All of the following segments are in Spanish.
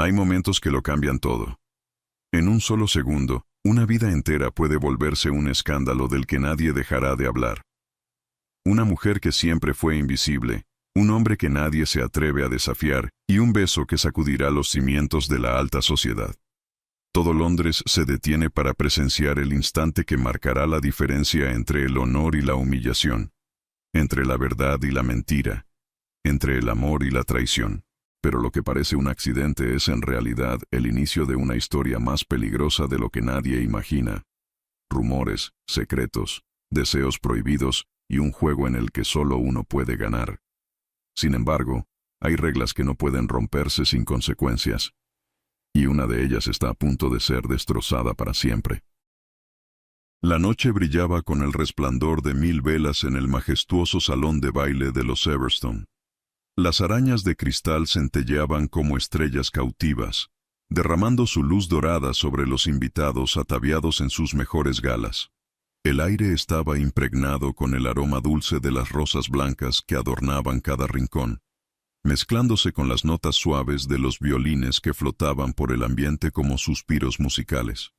Hay momentos que lo cambian todo. En un solo segundo, una vida entera puede volverse un escándalo del que nadie dejará de hablar. Una mujer que siempre fue invisible, un hombre que nadie se atreve a desafiar, y un beso que sacudirá los cimientos de la alta sociedad. Todo Londres se detiene para presenciar el instante que marcará la diferencia entre el honor y la humillación, entre la verdad y la mentira, entre el amor y la traición. Pero lo que parece un accidente es en realidad el inicio de una historia más peligrosa de lo que nadie imagina. Rumores, secretos, deseos prohibidos y un juego en el que solo uno puede ganar. Sin embargo, hay reglas que no pueden romperse sin consecuencias, y una de ellas está a punto de ser destrozada para siempre. La noche brillaba con el resplandor de 1000 velas en el majestuoso salón de baile de los Everston. Las arañas de cristal centelleaban como estrellas cautivas, derramando su luz dorada sobre los invitados ataviados en sus mejores galas. El aire estaba impregnado con el aroma dulce de las rosas blancas que adornaban cada rincón, mezclándose con las notas suaves de los violines que flotaban por el ambiente como suspiros musicales.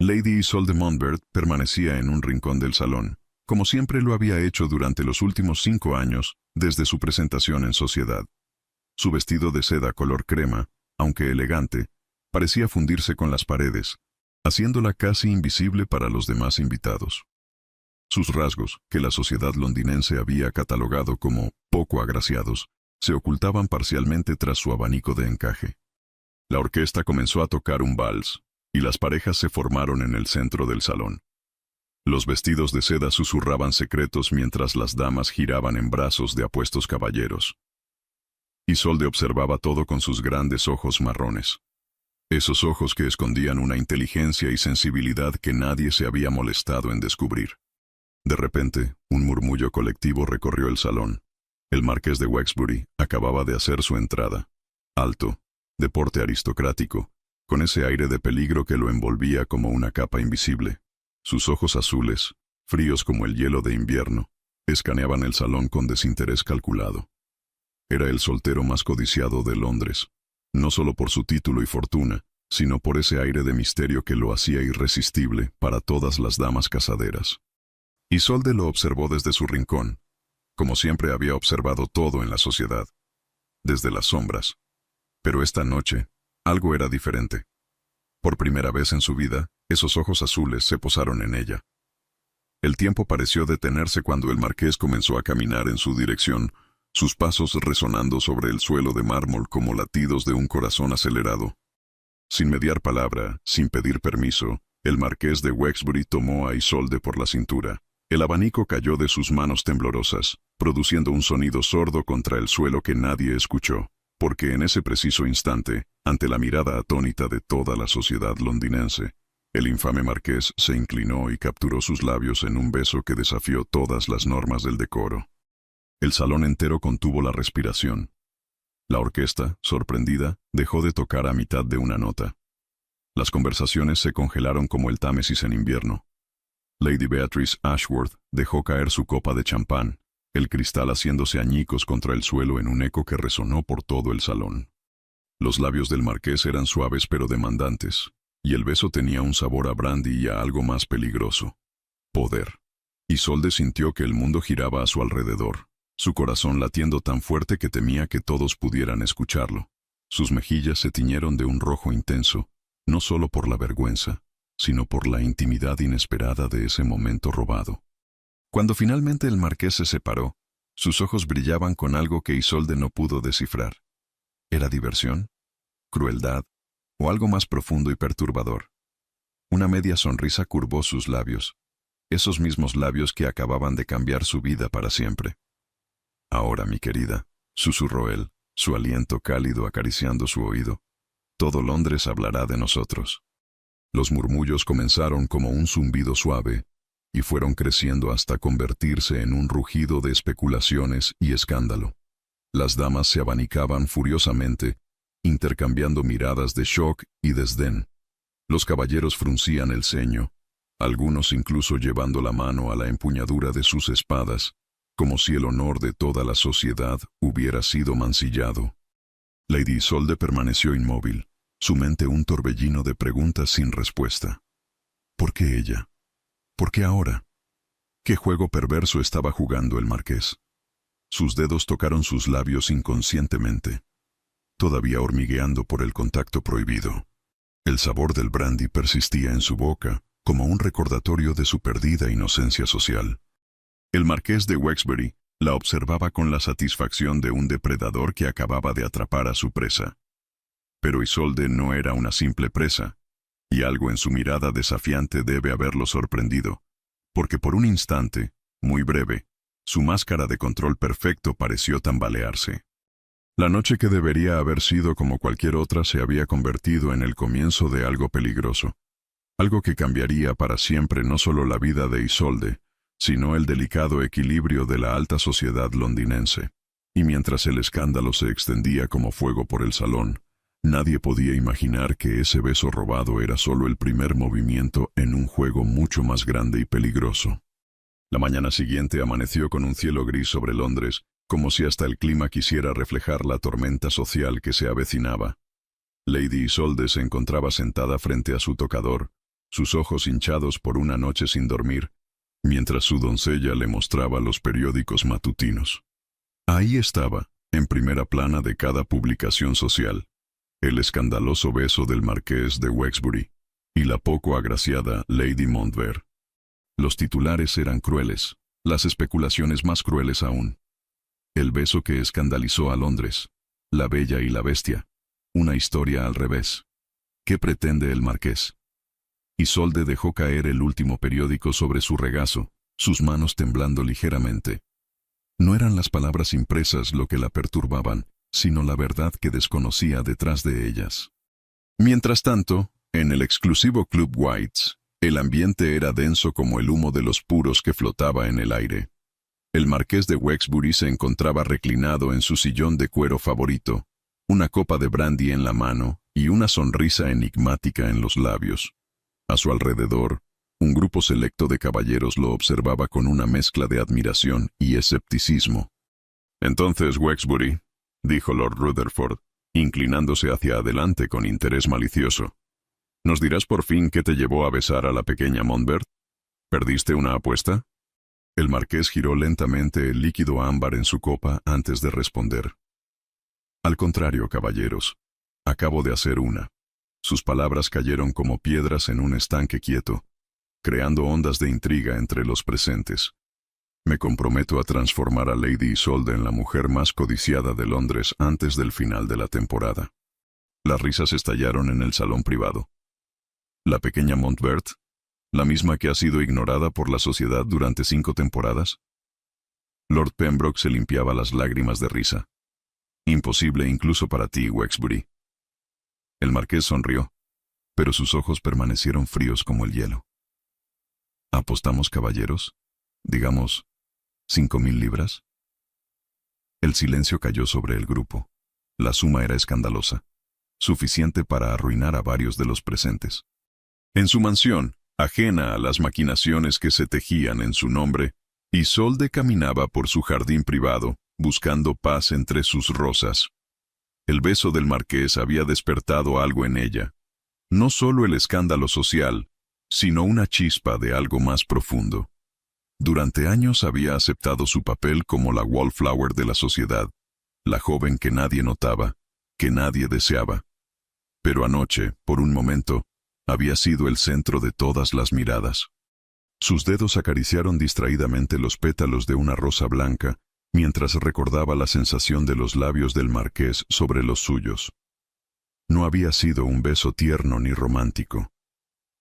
Lady Isolde Montbert permanecía en un rincón del salón, como siempre lo había hecho durante los últimos 5 años, desde su presentación en sociedad. Su vestido de seda color crema, aunque elegante, parecía fundirse con las paredes, haciéndola casi invisible para los demás invitados. Sus rasgos, que la sociedad londinense había catalogado como poco agraciados, se ocultaban parcialmente tras su abanico de encaje. La orquesta comenzó a tocar un vals, y las parejas se formaron en el centro del salón. Los vestidos de seda susurraban secretos mientras las damas giraban en brazos de apuestos caballeros. Isolde observaba todo con sus grandes ojos marrones. Esos ojos que escondían una inteligencia y sensibilidad que nadie se había molestado en descubrir. De repente, un murmullo colectivo recorrió el salón. El marqués de Wexbury acababa de hacer su entrada. Alto, de porte aristocrático, con ese aire de peligro que lo envolvía como una capa invisible. Sus ojos azules, fríos como el hielo de invierno, escaneaban el salón con desinterés calculado. Era el soltero más codiciado de Londres, no solo por su título y fortuna, sino por ese aire de misterio que lo hacía irresistible para todas las damas casaderas. Isolde lo observó desde su rincón, como siempre había observado todo en la sociedad, desde las sombras. Pero esta noche, algo era diferente. Por primera vez en su vida, esos ojos azules se posaron en ella. El tiempo pareció detenerse cuando el marqués comenzó a caminar en su dirección, sus pasos resonando sobre el suelo de mármol como latidos de un corazón acelerado. Sin mediar palabra, sin pedir permiso, el marqués de Wexbury tomó a Isolde por la cintura. El abanico cayó de sus manos temblorosas, produciendo un sonido sordo contra el suelo que nadie escuchó, porque en ese preciso instante, ante la mirada atónita de toda la sociedad londinense, el infame marqués se inclinó y capturó sus labios en un beso que desafió todas las normas del decoro. El salón entero contuvo la respiración. La orquesta, sorprendida, dejó de tocar a mitad de una nota. Las conversaciones se congelaron como el Támesis en invierno. Lady Beatrice Ashworth dejó caer su copa de champán, el cristal haciéndose añicos contra el suelo en un eco que resonó por todo el salón. Los labios del marqués eran suaves pero demandantes, y el beso tenía un sabor a brandy y a algo más peligroso: poder. Isolde sintió que el mundo giraba a su alrededor, su corazón latiendo tan fuerte que temía que todos pudieran escucharlo. Sus mejillas se tiñeron de un rojo intenso, no solo por la vergüenza, sino por la intimidad inesperada de ese momento robado. Cuando finalmente el marqués se separó, sus ojos brillaban con algo que Isolde no pudo descifrar. ¿Era diversión? ¿Crueldad? ¿O algo más profundo y perturbador? Una media sonrisa curvó sus labios, esos mismos labios que acababan de cambiar su vida para siempre. «Ahora, mi querida», susurró él, su aliento cálido acariciando su oído, «todo Londres hablará de nosotros». Los murmullos comenzaron como un zumbido suave y fueron creciendo hasta convertirse en un rugido de especulaciones y escándalo. Las damas se abanicaban furiosamente, intercambiando miradas de shock y desdén. Los caballeros fruncían el ceño, algunos incluso llevando la mano a la empuñadura de sus espadas, como si el honor de toda la sociedad hubiera sido mancillado. Lady Isolde permaneció inmóvil, su mente un torbellino de preguntas sin respuesta. ¿Por qué ella? ¿Por qué ahora? ¿Qué juego perverso estaba jugando el marqués? Sus dedos tocaron sus labios inconscientemente, todavía hormigueando por el contacto prohibido. El sabor del brandy persistía en su boca, como un recordatorio de su perdida inocencia social. El marqués de Wexbury la observaba con la satisfacción de un depredador que acababa de atrapar a su presa. Pero Isolde no era una simple presa, y algo en su mirada desafiante debe haberlo sorprendido, porque por un instante, muy breve, su máscara de control perfecto pareció tambalearse. La noche que debería haber sido como cualquier otra se había convertido en el comienzo de algo peligroso, algo que cambiaría para siempre no solo la vida de Isolde, sino el delicado equilibrio de la alta sociedad londinense. Y mientras el escándalo se extendía como fuego por el salón, nadie podía imaginar que ese beso robado era solo el primer movimiento en un juego mucho más grande y peligroso. La mañana siguiente amaneció con un cielo gris sobre Londres, como si hasta el clima quisiera reflejar la tormenta social que se avecinaba. Lady Isolde se encontraba sentada frente a su tocador, sus ojos hinchados por una noche sin dormir, mientras su doncella le mostraba los periódicos matutinos. Ahí estaba, en primera plana de cada publicación social, el escandaloso beso del marqués de Wexbury y la poco agraciada Lady Montbert. Los titulares eran crueles, las especulaciones más crueles aún. El beso que escandalizó a Londres, La Bella y la Bestia, una historia al revés. ¿Qué pretende el marqués? Isolde dejó caer el último periódico sobre su regazo, sus manos temblando ligeramente. No eran las palabras impresas lo que la perturbaban, sino la verdad que desconocía detrás de ellas. Mientras tanto, en el exclusivo Club White's, el ambiente era denso como el humo de los puros que flotaba en el aire. El marqués de Wexbury se encontraba reclinado en su sillón de cuero favorito, una copa de brandy en la mano y una sonrisa enigmática en los labios. A su alrededor, un grupo selecto de caballeros lo observaba con una mezcla de admiración y escepticismo. «Entonces, Wexbury», dijo Lord Rutherford, inclinándose hacia adelante con interés malicioso, «¿nos dirás por fin qué te llevó a besar a la pequeña Montbert? ¿Perdiste una apuesta?» El marqués giró lentamente el líquido ámbar en su copa antes de responder. «Al contrario, caballeros, acabo de hacer una». Sus palabras cayeron como piedras en un estanque quieto, creando ondas de intriga entre los presentes. Me comprometo a transformar a Lady Isolde en la mujer más codiciada de Londres antes del final de la temporada. Las risas estallaron en el salón privado. La pequeña Montbert, la misma que ha sido ignorada por la sociedad durante 5 temporadas. Lord Pembroke se limpiaba las lágrimas de risa. Imposible incluso para ti, Wexbury. El marqués sonrió, pero sus ojos permanecieron fríos como el hielo. ¿Apostamos, caballeros? Digamos, 5.000 libras. El silencio cayó sobre el grupo. La suma era escandalosa, suficiente para arruinar a varios de los presentes. En su mansión, ajena a las maquinaciones que se tejían en su nombre, Isolde caminaba por su jardín privado, buscando paz entre sus rosas. El beso del marqués había despertado algo en ella, no solo el escándalo social, sino una chispa de algo más profundo. Durante años había aceptado su papel como la wallflower de la sociedad, la joven que nadie notaba, que nadie deseaba. Pero anoche, por un momento, había sido el centro de todas las miradas. Sus dedos acariciaron distraídamente los pétalos de una rosa blanca, mientras recordaba la sensación de los labios del marqués sobre los suyos. No había sido un beso tierno ni romántico.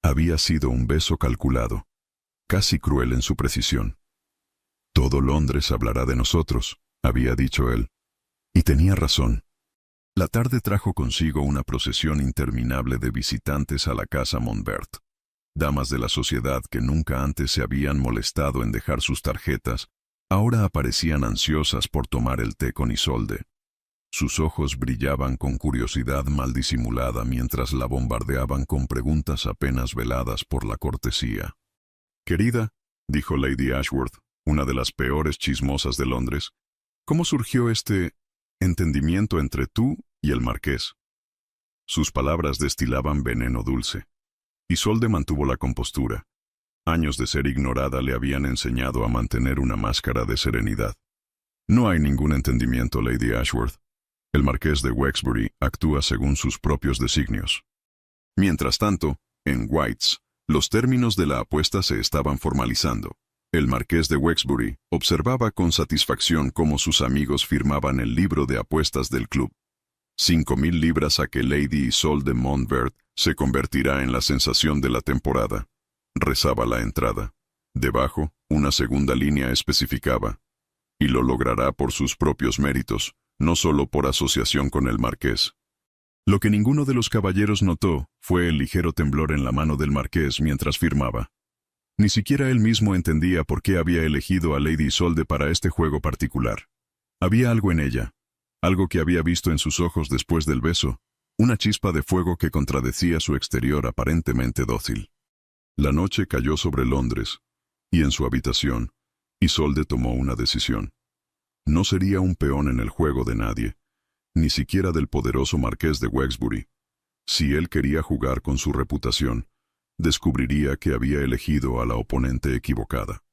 Había sido un beso calculado, casi cruel en su precisión. «Todo Londres hablará de nosotros», había dicho él. Y tenía razón. La tarde trajo consigo una procesión interminable de visitantes a la casa Montbert. Damas de la sociedad que nunca antes se habían molestado en dejar sus tarjetas, ahora aparecían ansiosas por tomar el té con Isolde. Sus ojos brillaban con curiosidad mal disimulada mientras la bombardeaban con preguntas apenas veladas por la cortesía. «Querida», dijo Lady Ashworth, una de las peores chismosas de Londres, «¿cómo surgió este entendimiento entre tú y el marqués?» Sus palabras destilaban veneno dulce. Isolde mantuvo la compostura. Años de ser ignorada le habían enseñado a mantener una máscara de serenidad. No hay ningún entendimiento, Lady Ashworth. El marqués de Wexbury actúa según sus propios designios. Mientras tanto, en White's, los términos de la apuesta se estaban formalizando. El marqués de Wexbury observaba con satisfacción cómo sus amigos firmaban el libro de apuestas del club. 5,000 libras a que Lady Isolde Montbert se convertirá en la sensación de la temporada. Rezaba la entrada. Debajo, una segunda línea especificaba: y lo logrará por sus propios méritos, no solo por asociación con el marqués. Lo que ninguno de los caballeros notó fue el ligero temblor en la mano del marqués mientras firmaba. Ni siquiera él mismo entendía por qué había elegido a Lady Isolde para este juego particular. Había algo en ella, algo que había visto en sus ojos después del beso, una chispa de fuego que contradecía su exterior aparentemente dócil. La noche cayó sobre Londres, y en su habitación, Isolde tomó una decisión. No sería un peón en el juego de nadie, ni siquiera del poderoso marqués de Wexbury. Si él quería jugar con su reputación, descubriría que había elegido a la oponente equivocada.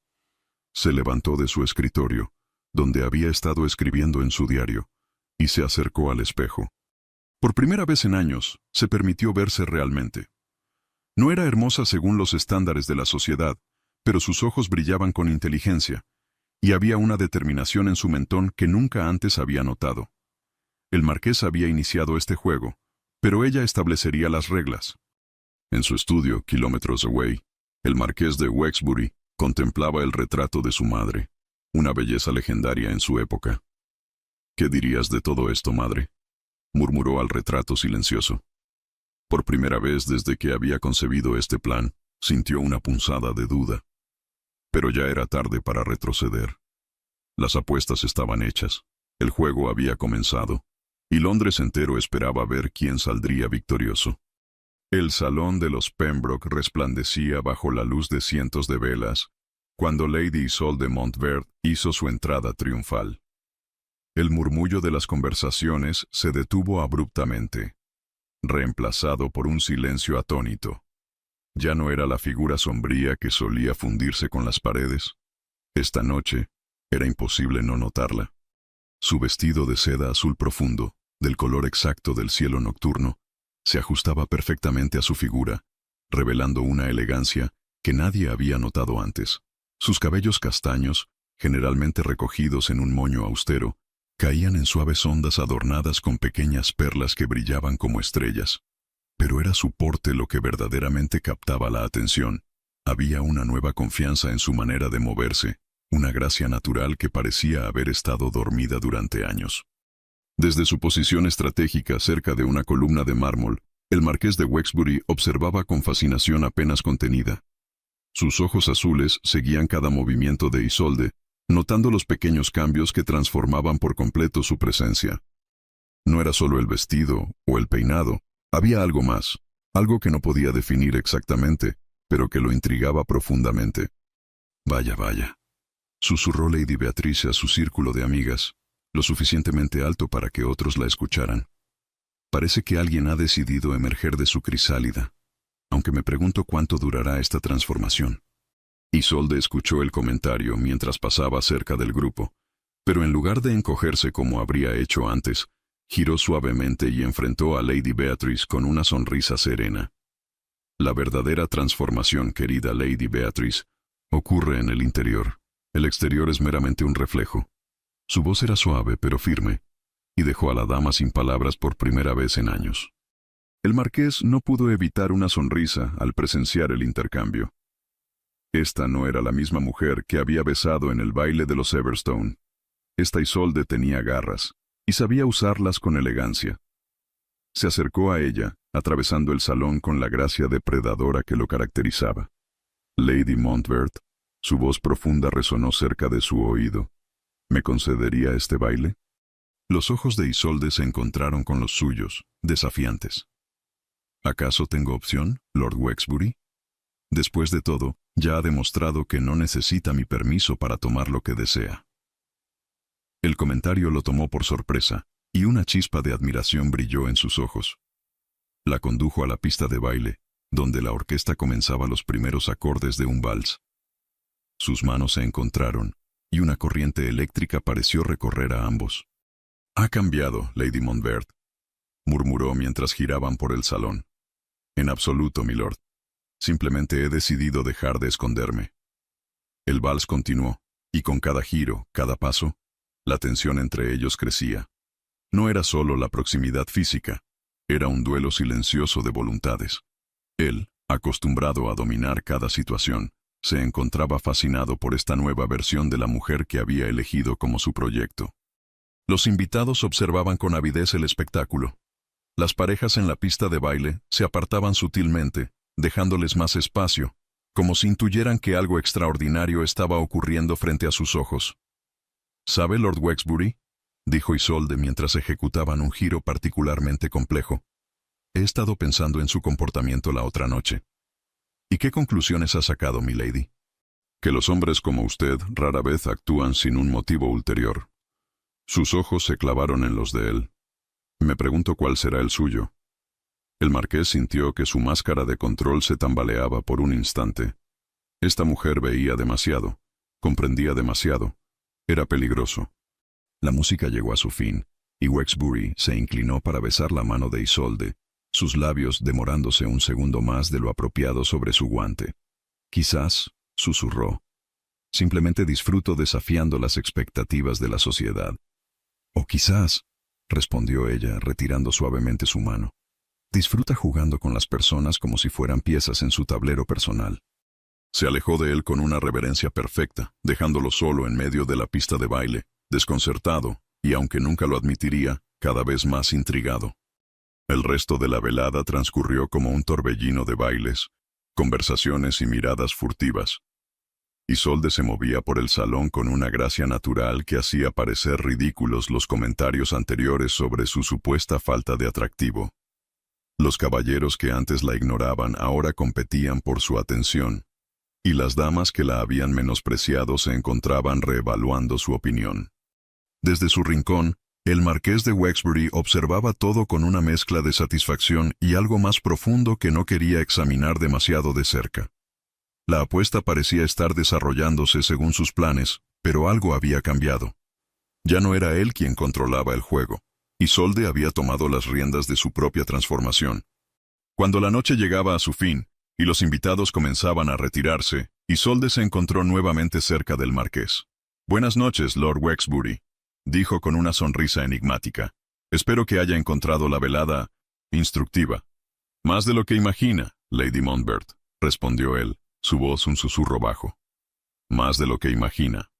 Se levantó de su escritorio, donde había estado escribiendo en su diario, y se acercó al espejo. Por primera vez en años, se permitió verse realmente. No era hermosa según los estándares de la sociedad, pero sus ojos brillaban con inteligencia, y había una determinación en su mentón que nunca antes había notado. El marqués había iniciado este juego, pero ella establecería las reglas. En su estudio, kilómetros away, el marqués de Wexbury contemplaba el retrato de su madre, una belleza legendaria en su época. «¿Qué dirías de todo esto, madre?», murmuró al retrato silencioso. Por primera vez desde que había concebido este plan, sintió una punzada de duda. Pero ya era tarde para retroceder. Las apuestas estaban hechas, el juego había comenzado, y Londres entero esperaba ver quién saldría victorioso. El salón de los Pembroke resplandecía bajo la luz de cientos de velas, cuando Lady Isolde Montbert hizo su entrada triunfal. El murmullo de las conversaciones se detuvo abruptamente, reemplazado por un silencio atónito. Ya no era la figura sombría que solía fundirse con las paredes. Esta noche, era imposible no notarla. Su vestido de seda azul profundo, del color exacto del cielo nocturno, se ajustaba perfectamente a su figura, revelando una elegancia que nadie había notado antes. Sus cabellos castaños, generalmente recogidos en un moño austero, caían en suaves ondas adornadas con pequeñas perlas que brillaban como estrellas. Pero era su porte lo que verdaderamente captaba la atención. Había una nueva confianza en su manera de moverse, una gracia natural que parecía haber estado dormida durante años. Desde su posición estratégica cerca de una columna de mármol, el marqués de Wexbury observaba con fascinación apenas contenida. Sus ojos azules seguían cada movimiento de Isolde, notando los pequeños cambios que transformaban por completo su presencia. No era solo el vestido o el peinado, había algo más, algo que no podía definir exactamente, pero que lo intrigaba profundamente. «Vaya, vaya», susurró Lady Beatrice a su círculo de amigas, lo suficientemente alto para que otros la escucharan. «Parece que alguien ha decidido emerger de su crisálida, aunque me pregunto cuánto durará esta transformación». Isolde escuchó el comentario mientras pasaba cerca del grupo, pero en lugar de encogerse como habría hecho antes, giró suavemente y enfrentó a Lady Beatrice con una sonrisa serena. La verdadera transformación, querida Lady Beatrice, ocurre en el interior. El exterior es meramente un reflejo. Su voz era suave pero firme, y dejó a la dama sin palabras por primera vez en años. El marqués no pudo evitar una sonrisa al presenciar el intercambio. Esta no era la misma mujer que había besado en el baile de los Everstone. Esta Isolde tenía garras, y sabía usarlas con elegancia. Se acercó a ella, atravesando el salón con la gracia depredadora que lo caracterizaba. «Lady Montbert», su voz profunda resonó cerca de su oído. «¿Me concedería este baile?» Los ojos de Isolde se encontraron con los suyos, desafiantes. «¿Acaso tengo opción, Lord Wexbury? Después de todo, ya ha demostrado que no necesita mi permiso para tomar lo que desea». El comentario lo tomó por sorpresa, y una chispa de admiración brilló en sus ojos. La condujo a la pista de baile, donde la orquesta comenzaba los primeros acordes de un vals. Sus manos se encontraron, y una corriente eléctrica pareció recorrer a ambos. «Ha cambiado, Lady Montbert», murmuró mientras giraban por el salón. «En absoluto, milord. Simplemente he decidido dejar de esconderme». El vals continuó, y con cada giro, cada paso, la tensión entre ellos crecía. No era solo la proximidad física, era un duelo silencioso de voluntades. Él, acostumbrado a dominar cada situación, se encontraba fascinado por esta nueva versión de la mujer que había elegido como su proyecto. Los invitados observaban con avidez el espectáculo. Las parejas en la pista de baile se apartaban sutilmente, dejándoles más espacio, como si intuyeran que algo extraordinario estaba ocurriendo frente a sus ojos. «¿Sabe, Lord Wexbury?», dijo Isolde mientras ejecutaban un giro particularmente complejo. «He estado pensando en su comportamiento la otra noche». «¿Y qué conclusiones ha sacado, milady?» «Que los hombres como usted rara vez actúan sin un motivo ulterior». Sus ojos se clavaron en los de él. «Me pregunto cuál será el suyo». El marqués sintió que su máscara de control se tambaleaba por un instante. Esta mujer veía demasiado, comprendía demasiado. Era peligroso. La música llegó a su fin, y Wexbury se inclinó para besar la mano de Isolde, sus labios demorándose un segundo más de lo apropiado sobre su guante. «Quizás», susurró, «simplemente disfruto desafiando las expectativas de la sociedad». «O quizás», respondió ella, retirando suavemente su mano, «disfruta jugando con las personas como si fueran piezas en su tablero personal». Se alejó de él con una reverencia perfecta, dejándolo solo en medio de la pista de baile, desconcertado, y aunque nunca lo admitiría, cada vez más intrigado. El resto de la velada transcurrió como un torbellino de bailes, conversaciones y miradas furtivas. Isolde se movía por el salón con una gracia natural que hacía parecer ridículos los comentarios anteriores sobre su supuesta falta de atractivo. Los caballeros que antes la ignoraban ahora competían por su atención, y las damas que la habían menospreciado se encontraban reevaluando su opinión. Desde su rincón, el marqués de Wexbury observaba todo con una mezcla de satisfacción y algo más profundo que no quería examinar demasiado de cerca. La apuesta parecía estar desarrollándose según sus planes, pero algo había cambiado. Ya no era él quien controlaba el juego. Isolde había tomado las riendas de su propia transformación. Cuando la noche llegaba a su fin, y los invitados comenzaban a retirarse, Isolde se encontró nuevamente cerca del marqués. «Buenas noches, Lord Wexbury», dijo con una sonrisa enigmática. «Espero que haya encontrado la velada instructiva». «Más de lo que imagina, Lady Montbert», respondió él, su voz un susurro bajo. «Más de lo que imagina».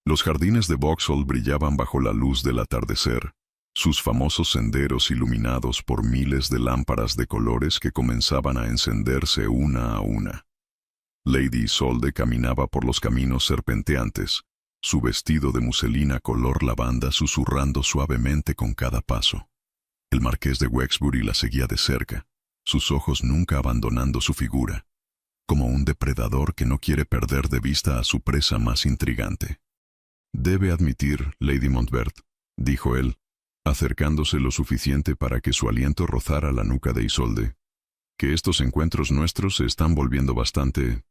Los jardines de Vauxhall brillaban bajo la luz del atardecer, sus famosos senderos iluminados por miles de lámparas de colores que comenzaban a encenderse una a una. Lady Isolde caminaba por los caminos serpenteantes, su vestido de muselina color lavanda susurrando suavemente con cada paso. El marqués de Wexbury la seguía de cerca, sus ojos nunca abandonando su figura, como un depredador que no quiere perder de vista a su presa más intrigante. «Debe admitir, Lady Montbert», dijo él, acercándose lo suficiente para que su aliento rozara la nuca de Isolde, «que estos encuentros nuestros se están volviendo bastante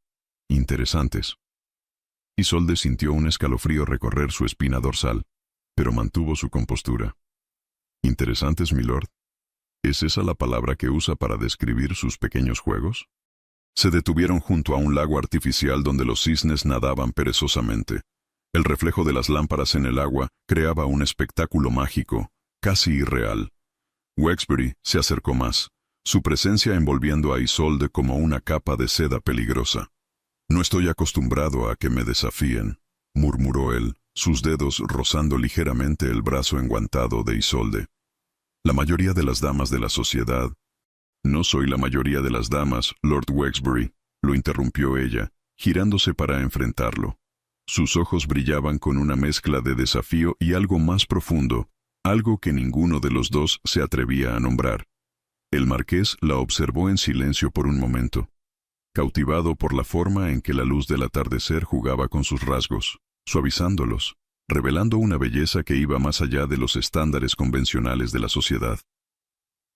interesantes». Isolde sintió un escalofrío recorrer su espina dorsal, pero mantuvo su compostura. «¿Interesantes, milord? ¿Es esa la palabra que usa para describir sus pequeños juegos?» Se detuvieron junto a un lago artificial donde los cisnes nadaban perezosamente. El reflejo de las lámparas en el agua creaba un espectáculo mágico, casi irreal. Wexbury se acercó más, su presencia envolviendo a Isolde como una capa de seda peligrosa. «No estoy acostumbrado a que me desafíen», murmuró él, sus dedos rozando ligeramente el brazo enguantado de Isolde. «La mayoría de las damas de la sociedad». «No soy la mayoría de las damas, Lord Wexbury», lo interrumpió ella, girándose para enfrentarlo. Sus ojos brillaban con una mezcla de desafío y algo más profundo, algo que ninguno de los dos se atrevía a nombrar. El marqués la observó en silencio por un momento, cautivado por la forma en que la luz del atardecer jugaba con sus rasgos, suavizándolos, revelando una belleza que iba más allá de los estándares convencionales de la sociedad.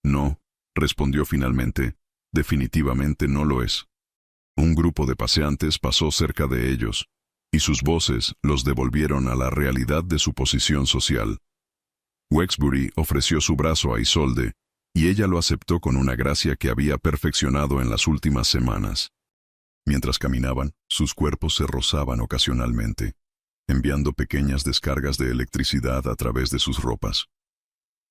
«No», respondió finalmente. Definitivamente no lo es. Un grupo de paseantes pasó cerca de ellos, y sus voces los devolvieron a la realidad de su posición social. Wexbury ofreció su brazo a Isolde, y ella lo aceptó con una gracia que había perfeccionado en las últimas semanas. Mientras caminaban, sus cuerpos se rozaban ocasionalmente, enviando pequeñas descargas de electricidad a través de sus ropas.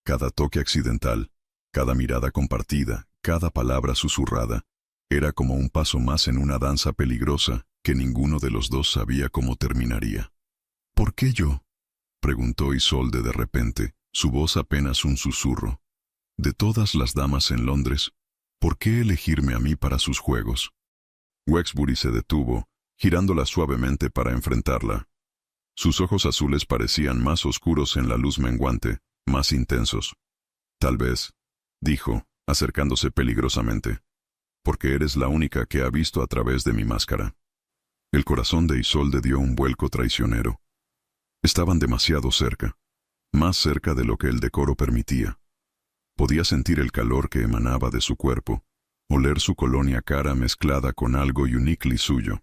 Cada toque accidental, cada mirada compartida, cada palabra susurrada, era como un paso más en una danza peligrosa que ninguno de los dos sabía cómo terminaría. ¿Por qué yo?, preguntó Isolde de repente, su voz apenas un susurro. De todas las damas en Londres, ¿por qué elegirme a mí para sus juegos? Wexbury se detuvo, girándola suavemente para enfrentarla. Sus ojos azules parecían más oscuros en la luz menguante, más intensos. Tal vez, dijo, acercándose peligrosamente, porque eres la única que ha visto a través de mi máscara. El corazón de Isolde dio un vuelco traicionero. Estaban demasiado cerca, más cerca de lo que el decoro permitía. Podía sentir el calor que emanaba de su cuerpo, oler su colonia cara mezclada con algo uniquely suyo.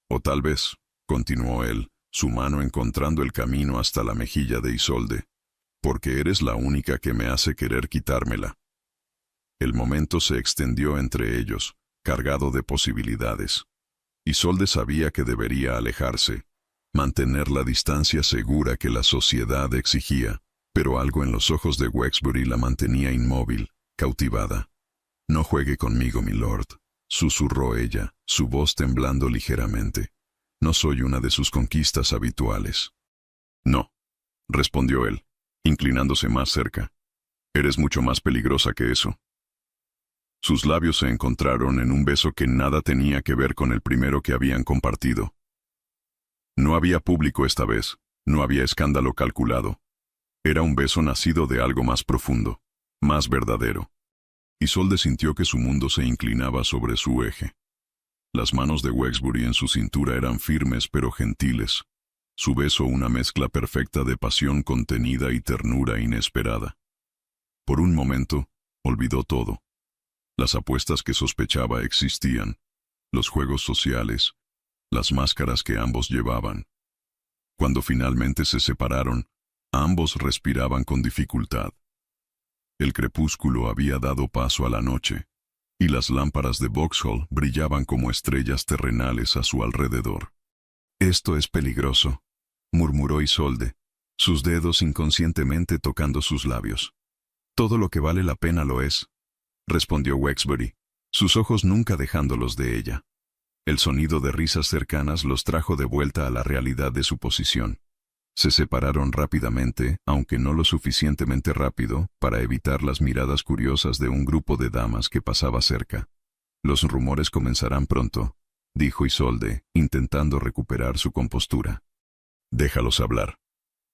O tal vez, continuó él, su mano encontrando el camino hasta la mejilla de Isolde, porque eres la única que me hace querer quitármela. El momento se extendió entre ellos, cargado de posibilidades. Isolde sabía que debería alejarse, mantener la distancia segura que la sociedad exigía, pero algo en los ojos de Wexbury la mantenía inmóvil, cautivada. «No juegue conmigo, milord», susurró ella, su voz temblando ligeramente. «No soy una de sus conquistas habituales». «No», respondió él, inclinándose más cerca. «Eres mucho más peligrosa que eso». Sus labios se encontraron en un beso que nada tenía que ver con el primero que habían compartido. No había público esta vez, no había escándalo calculado. Era un beso nacido de algo más profundo, más verdadero. Isolde sintió que su mundo se inclinaba sobre su eje. Las manos de Wexbury en su cintura eran firmes pero gentiles. Su beso una mezcla perfecta de pasión contenida y ternura inesperada. Por un momento, olvidó todo. Las apuestas que sospechaba existían, los juegos sociales, las máscaras que ambos llevaban. Cuando finalmente se separaron, ambos respiraban con dificultad. El crepúsculo había dado paso a la noche, y las lámparas de Vauxhall brillaban como estrellas terrenales a su alrededor. «Esto es peligroso», murmuró Isolde, sus dedos inconscientemente tocando sus labios. «Todo lo que vale la pena lo es», respondió Wexbury, sus ojos nunca dejándolos de ella. El sonido de risas cercanas los trajo de vuelta a la realidad de su posición. Se separaron rápidamente, aunque no lo suficientemente rápido, para evitar las miradas curiosas de un grupo de damas que pasaba cerca. «Los rumores comenzarán pronto», dijo Isolde, intentando recuperar su compostura. «Déjalos hablar»,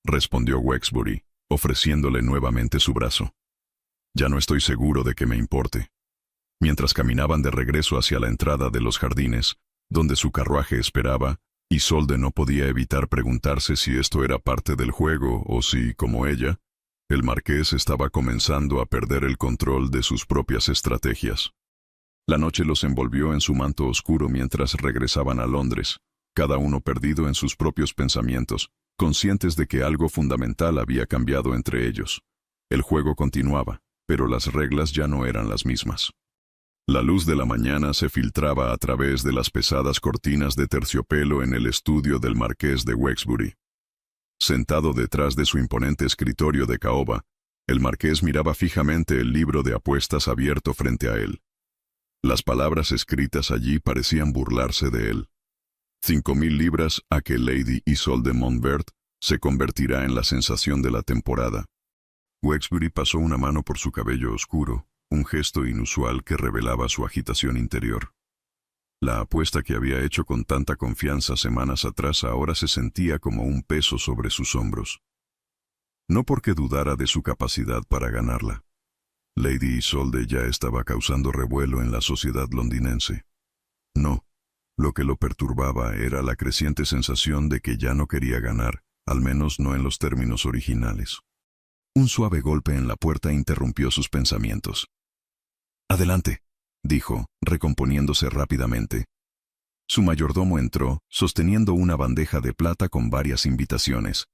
respondió Wexbury, ofreciéndole nuevamente su brazo. «Ya no estoy seguro de que me importe». Mientras caminaban de regreso hacia la entrada de los jardines, donde su carruaje esperaba, Isolde no podía evitar preguntarse si esto era parte del juego o si, como ella, el marqués estaba comenzando a perder el control de sus propias estrategias. La noche los envolvió en su manto oscuro mientras regresaban a Londres, cada uno perdido en sus propios pensamientos, conscientes de que algo fundamental había cambiado entre ellos. El juego continuaba, pero las reglas ya no eran las mismas. La luz de la mañana se filtraba a través de las pesadas cortinas de terciopelo en el estudio del marqués de Wexbury. Sentado detrás de su imponente escritorio de caoba, el marqués miraba fijamente el libro de apuestas abierto frente a él. Las palabras escritas allí parecían burlarse de él. 5.000 libras a que Lady Isolde Montbert se convertirá en la sensación de la temporada. Wexbury pasó una mano por su cabello oscuro, un gesto inusual que revelaba su agitación interior. La apuesta que había hecho con tanta confianza semanas atrás ahora se sentía como un peso sobre sus hombros. No porque dudara de su capacidad para ganarla. Lady Isolde ya estaba causando revuelo en la sociedad londinense. No, lo que lo perturbaba era la creciente sensación de que ya no quería ganar, al menos no en los términos originales. Un suave golpe en la puerta interrumpió sus pensamientos. Adelante, dijo, recomponiéndose rápidamente. Su mayordomo entró, sosteniendo una bandeja de plata con varias invitaciones.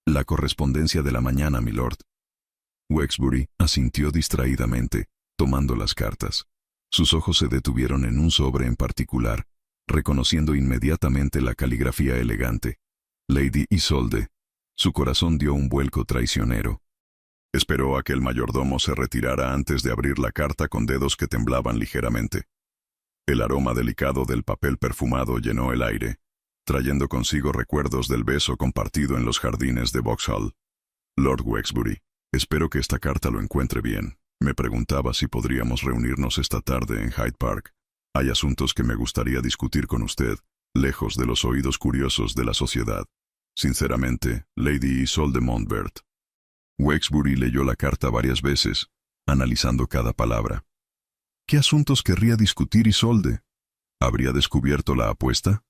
La correspondencia de la mañana, milord. Wexbury asintió distraídamente, tomando las cartas. Sus ojos se detuvieron en un sobre en particular, reconociendo inmediatamente la caligrafía elegante. Lady Isolde. Su corazón dio un vuelco traicionero. Esperó a que el mayordomo se retirara antes de abrir la carta con dedos que temblaban ligeramente. El aroma delicado del papel perfumado llenó el aire, trayendo consigo recuerdos del beso compartido en los jardines de Vauxhall. Lord Wexbury, espero que esta carta lo encuentre bien. Me preguntaba si podríamos reunirnos esta tarde en Hyde Park. Hay asuntos que me gustaría discutir con usted, lejos de los oídos curiosos de la sociedad. Sinceramente, Lady Isolde Montbert. Wexbury leyó la carta varias veces, analizando cada palabra. ¿Qué asuntos querría discutir Isolde? ¿Habría descubierto la apuesta?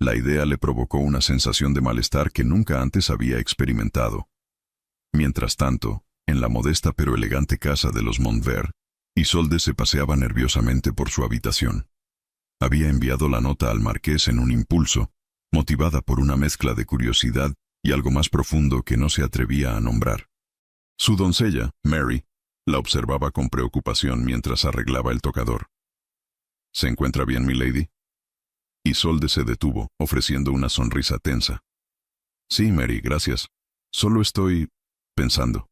La idea le provocó una sensación de malestar que nunca antes había experimentado. Mientras tanto, en la modesta pero elegante casa de los Montbert, Isolde se paseaba nerviosamente por su habitación. Había enviado la nota al marqués en un impulso, motivada por una mezcla de curiosidad y algo más profundo que no se atrevía a nombrar. Su doncella, Mary, la observaba con preocupación mientras arreglaba el tocador. ¿Se encuentra bien, milady? Isolde se detuvo, ofreciendo una sonrisa tensa. Sí, Mary, gracias. Solo estoy pensando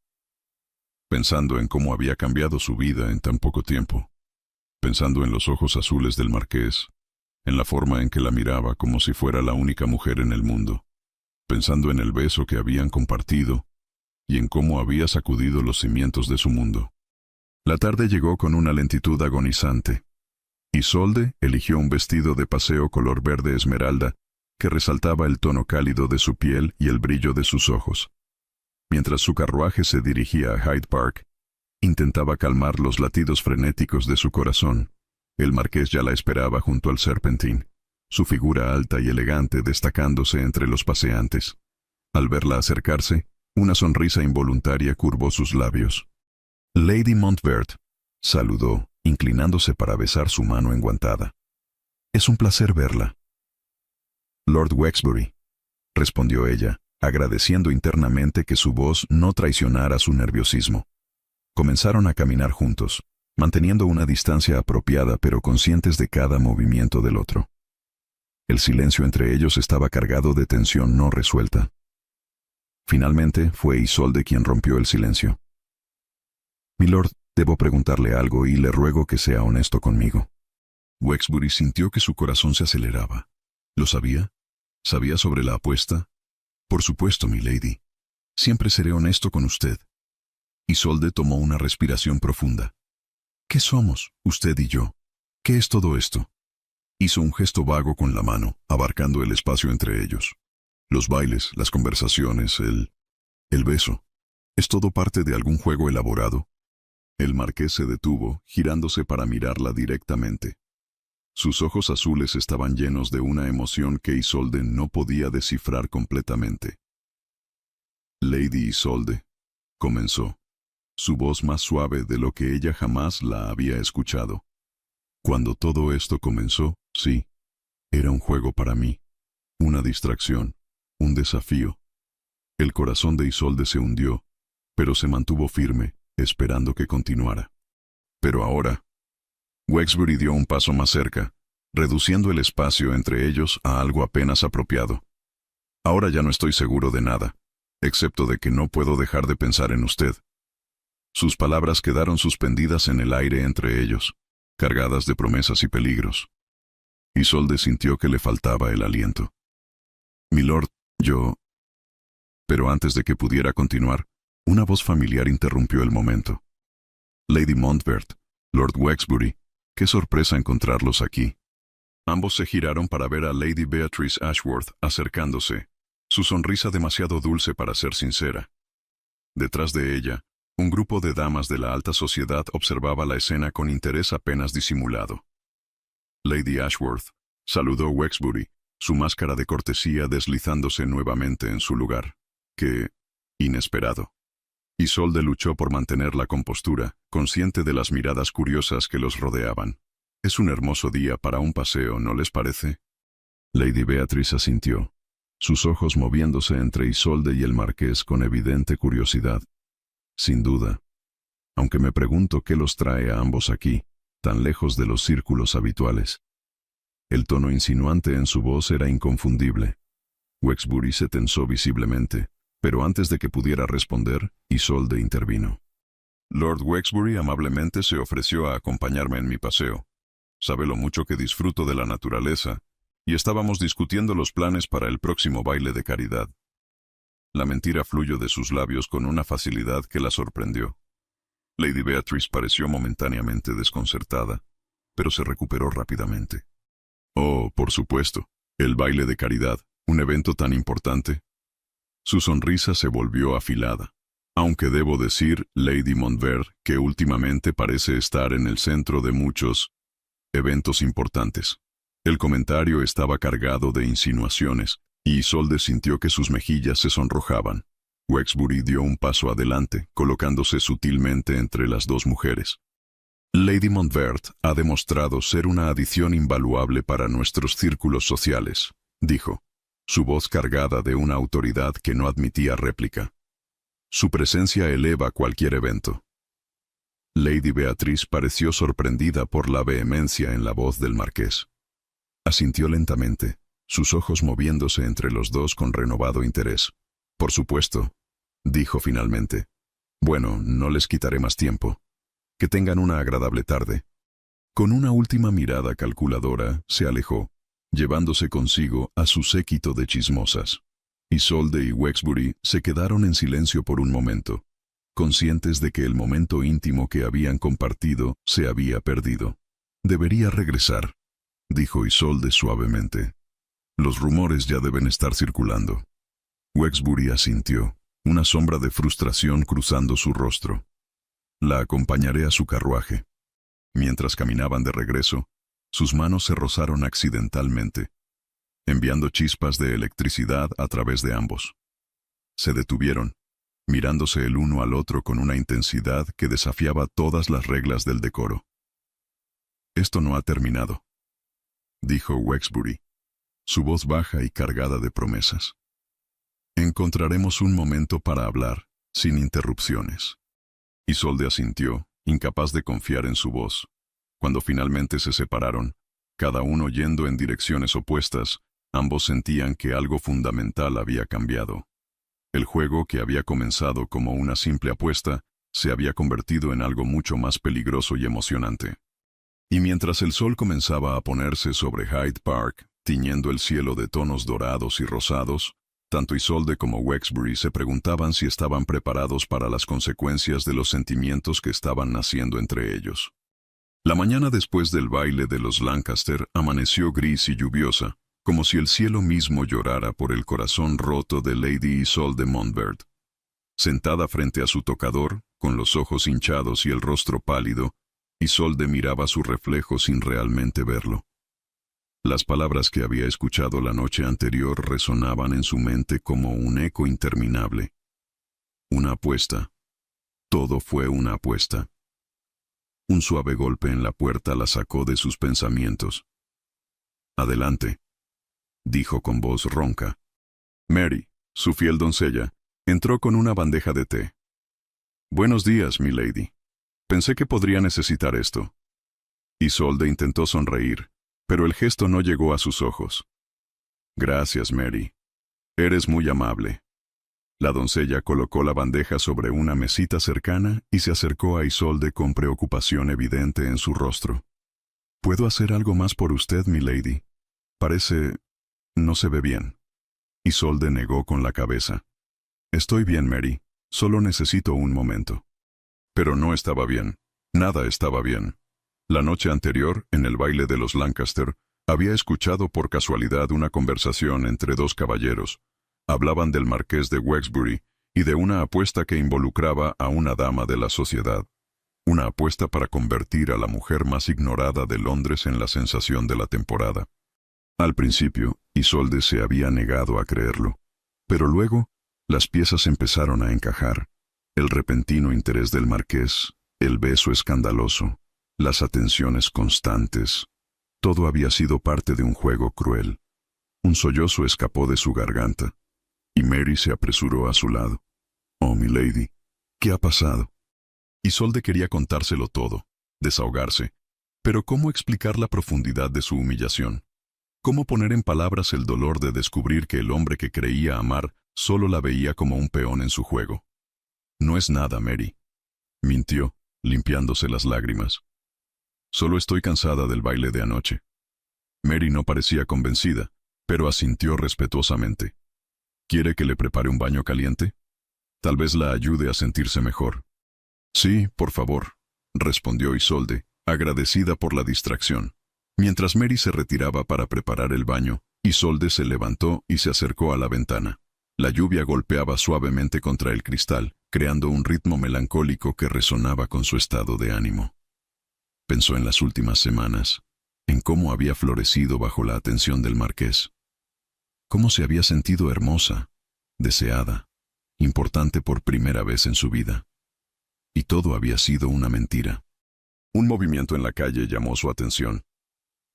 en cómo había cambiado su vida en tan poco tiempo. Pensando en los ojos azules del marqués, en la forma en que la miraba como si fuera la única mujer en el mundo. Pensando en el beso que habían compartido y en cómo había sacudido los cimientos de su mundo. La tarde llegó con una lentitud agonizante. Isolde eligió un vestido de paseo color verde esmeralda que resaltaba el tono cálido de su piel y el brillo de sus ojos. Mientras su carruaje se dirigía a Hyde Park, intentaba calmar los latidos frenéticos de su corazón. El marqués ya la esperaba junto al Serpentine, su figura alta y elegante destacándose entre los paseantes. Al verla acercarse, una sonrisa involuntaria curvó sus labios. Lady Montbert, saludó, inclinándose para besar su mano enguantada. Es un placer verla. Lord Wexbury, respondió ella, agradeciendo internamente que su voz no traicionara su nerviosismo. Comenzaron a caminar juntos, manteniendo una distancia apropiada pero conscientes de cada movimiento del otro. El silencio entre ellos estaba cargado de tensión no resuelta. Finalmente, fue Isolde quien rompió el silencio. Milord, debo preguntarle algo y le ruego que sea honesto conmigo. Wexbury sintió que su corazón se aceleraba. ¿Lo sabía? ¿Sabía sobre la apuesta? Por supuesto, milady. Siempre seré honesto con usted. Isolde tomó una respiración profunda. ¿Qué somos, usted y yo? ¿Qué es todo esto? Hizo un gesto vago con la mano, abarcando el espacio entre ellos. Los bailes, las conversaciones, el beso. ¿Es todo parte de algún juego elaborado? El marqués se detuvo, girándose para mirarla directamente. Sus ojos azules estaban llenos de una emoción que Isolde no podía descifrar completamente. Lady Isolde, comenzó, su voz más suave de lo que ella jamás la había escuchado. Cuando todo esto comenzó, sí, era un juego para mí, una distracción, un desafío. El corazón de Isolde se hundió, pero se mantuvo firme, esperando que continuara. Pero ahora, Wexbury dio un paso más cerca, reduciendo el espacio entre ellos a algo apenas apropiado. Ahora ya no estoy seguro de nada, excepto de que no puedo dejar de pensar en usted. Sus palabras quedaron suspendidas en el aire entre ellos, cargadas de promesas y peligros. Isolde sintió que le faltaba el aliento. Milord, yo... Pero antes de que pudiera continuar, una voz familiar interrumpió el momento. Lady Montbert, Lord Wexbury, qué sorpresa encontrarlos aquí. Ambos se giraron para ver a Lady Beatrice Ashworth acercándose, su sonrisa demasiado dulce para ser sincera. Detrás de ella, un grupo de damas de la alta sociedad observaba la escena con interés apenas disimulado. Lady Ashworth saludó Wexbury, su máscara de cortesía deslizándose nuevamente en su lugar. ¡Qué inesperado! Isolde luchó por mantener la compostura, consciente de las miradas curiosas que los rodeaban. Es un hermoso día para un paseo, ¿no les parece? Lady Beatrice asintió, sus ojos moviéndose entre Isolde y el marqués con evidente curiosidad. Sin duda. Aunque me pregunto qué los trae a ambos aquí, tan lejos de los círculos habituales. El tono insinuante en su voz era inconfundible. Wexbury se tensó visiblemente, pero antes de que pudiera responder, Isolde intervino. Lord Wexbury amablemente se ofreció a acompañarme en mi paseo. Sabe lo mucho que disfruto de la naturaleza, y estábamos discutiendo los planes para el próximo baile de caridad. La mentira fluyó de sus labios con una facilidad que la sorprendió. Lady Beatrice pareció momentáneamente desconcertada, pero se recuperó rápidamente. Oh, por supuesto, el baile de caridad, un evento tan importante. Su sonrisa se volvió afilada. Aunque debo decir, Lady Montbert, que últimamente parece estar en el centro de muchos eventos importantes. El comentario estaba cargado de insinuaciones, y Isolde sintió que sus mejillas se sonrojaban. Wexbury dio un paso adelante, colocándose sutilmente entre las dos mujeres. Lady Montbert ha demostrado ser una adición invaluable para nuestros círculos sociales, dijo, su voz cargada de una autoridad que no admitía réplica. Su presencia eleva cualquier evento. Lady Beatrice pareció sorprendida por la vehemencia en la voz del marqués. Asintió lentamente, sus ojos moviéndose entre los dos con renovado interés. Por supuesto, dijo finalmente. Bueno, no les quitaré más tiempo. Que tengan una agradable tarde. Con una última mirada calculadora, se alejó, llevándose consigo a su séquito de chismosas. Isolde y Wexbury se quedaron en silencio por un momento, conscientes de que el momento íntimo que habían compartido se había perdido. Debería regresar, dijo Isolde suavemente. Los rumores ya deben estar circulando. Wexbury asintió, una sombra de frustración cruzando su rostro. La acompañaré a su carruaje. Mientras caminaban de regreso, sus manos se rozaron accidentalmente, enviando chispas de electricidad a través de ambos. Se detuvieron, mirándose el uno al otro con una intensidad que desafiaba todas las reglas del decoro. Esto no ha terminado, dijo Wexbury, su voz baja y cargada de promesas. Encontraremos un momento para hablar, sin interrupciones. Isolde asintió, incapaz de confiar en su voz. Cuando finalmente se separaron, cada uno yendo en direcciones opuestas, ambos sentían que algo fundamental había cambiado. El juego que había comenzado como una simple apuesta, se había convertido en algo mucho más peligroso y emocionante. Y mientras el sol comenzaba a ponerse sobre Hyde Park, tiñendo el cielo de tonos dorados y rosados, tanto Isolde como Wexbury se preguntaban si estaban preparados para las consecuencias de los sentimientos que estaban naciendo entre ellos. La mañana después del baile de los Lancaster amaneció gris y lluviosa, como si el cielo mismo llorara por el corazón roto de Lady Isolde Montbert. Sentada frente a su tocador, con los ojos hinchados y el rostro pálido, Isolde miraba su reflejo sin realmente verlo. Las palabras que había escuchado la noche anterior resonaban en su mente como un eco interminable. Una apuesta. Todo fue una apuesta. Un suave golpe en la puerta la sacó de sus pensamientos. «Adelante», dijo con voz ronca. Mary, su fiel doncella, entró con una bandeja de té. «Buenos días, mi lady. Pensé que podría necesitar esto». Isolde intentó sonreír, pero el gesto no llegó a sus ojos. «Gracias, Mary. Eres muy amable». La doncella colocó la bandeja sobre una mesita cercana y se acercó a Isolde con preocupación evidente en su rostro. «¿Puedo hacer algo más por usted, mi lady? Parece... no se ve bien». Isolde negó con la cabeza. «Estoy bien, Mary. Solo necesito un momento». Pero no estaba bien. Nada estaba bien. La noche anterior, en el baile de los Lancaster, había escuchado por casualidad una conversación entre dos caballeros. Hablaban del marqués de Wexbury y de una apuesta que involucraba a una dama de la sociedad. Una apuesta para convertir a la mujer más ignorada de Londres en la sensación de la temporada. Al principio, Isolde se había negado a creerlo. Pero luego, las piezas empezaron a encajar. El repentino interés del marqués, el beso escandaloso, las atenciones constantes, todo había sido parte de un juego cruel. Un sollozo escapó de su garganta, y Mary se apresuró a su lado. «Oh, milady, ¿qué ha pasado?» Isolde quería contárselo todo, desahogarse, pero ¿cómo explicar la profundidad de su humillación? ¿Cómo poner en palabras el dolor de descubrir que el hombre que creía amar solo la veía como un peón en su juego? «No es nada, Mary», mintió, limpiándose las lágrimas. «Solo estoy cansada del baile de anoche». Mary no parecía convencida, pero asintió respetuosamente. «¿Quiere que le prepare un baño caliente? Tal vez la ayude a sentirse mejor». «Sí, por favor», respondió Isolde, agradecida por la distracción. Mientras Mary se retiraba para preparar el baño, Isolde se levantó y se acercó a la ventana. La lluvia golpeaba suavemente contra el cristal, creando un ritmo melancólico que resonaba con su estado de ánimo. Pensó en las últimas semanas, en cómo había florecido bajo la atención del marqués. Cómo se había sentido hermosa, deseada, importante por primera vez en su vida. Y todo había sido una mentira. Un movimiento en la calle llamó su atención.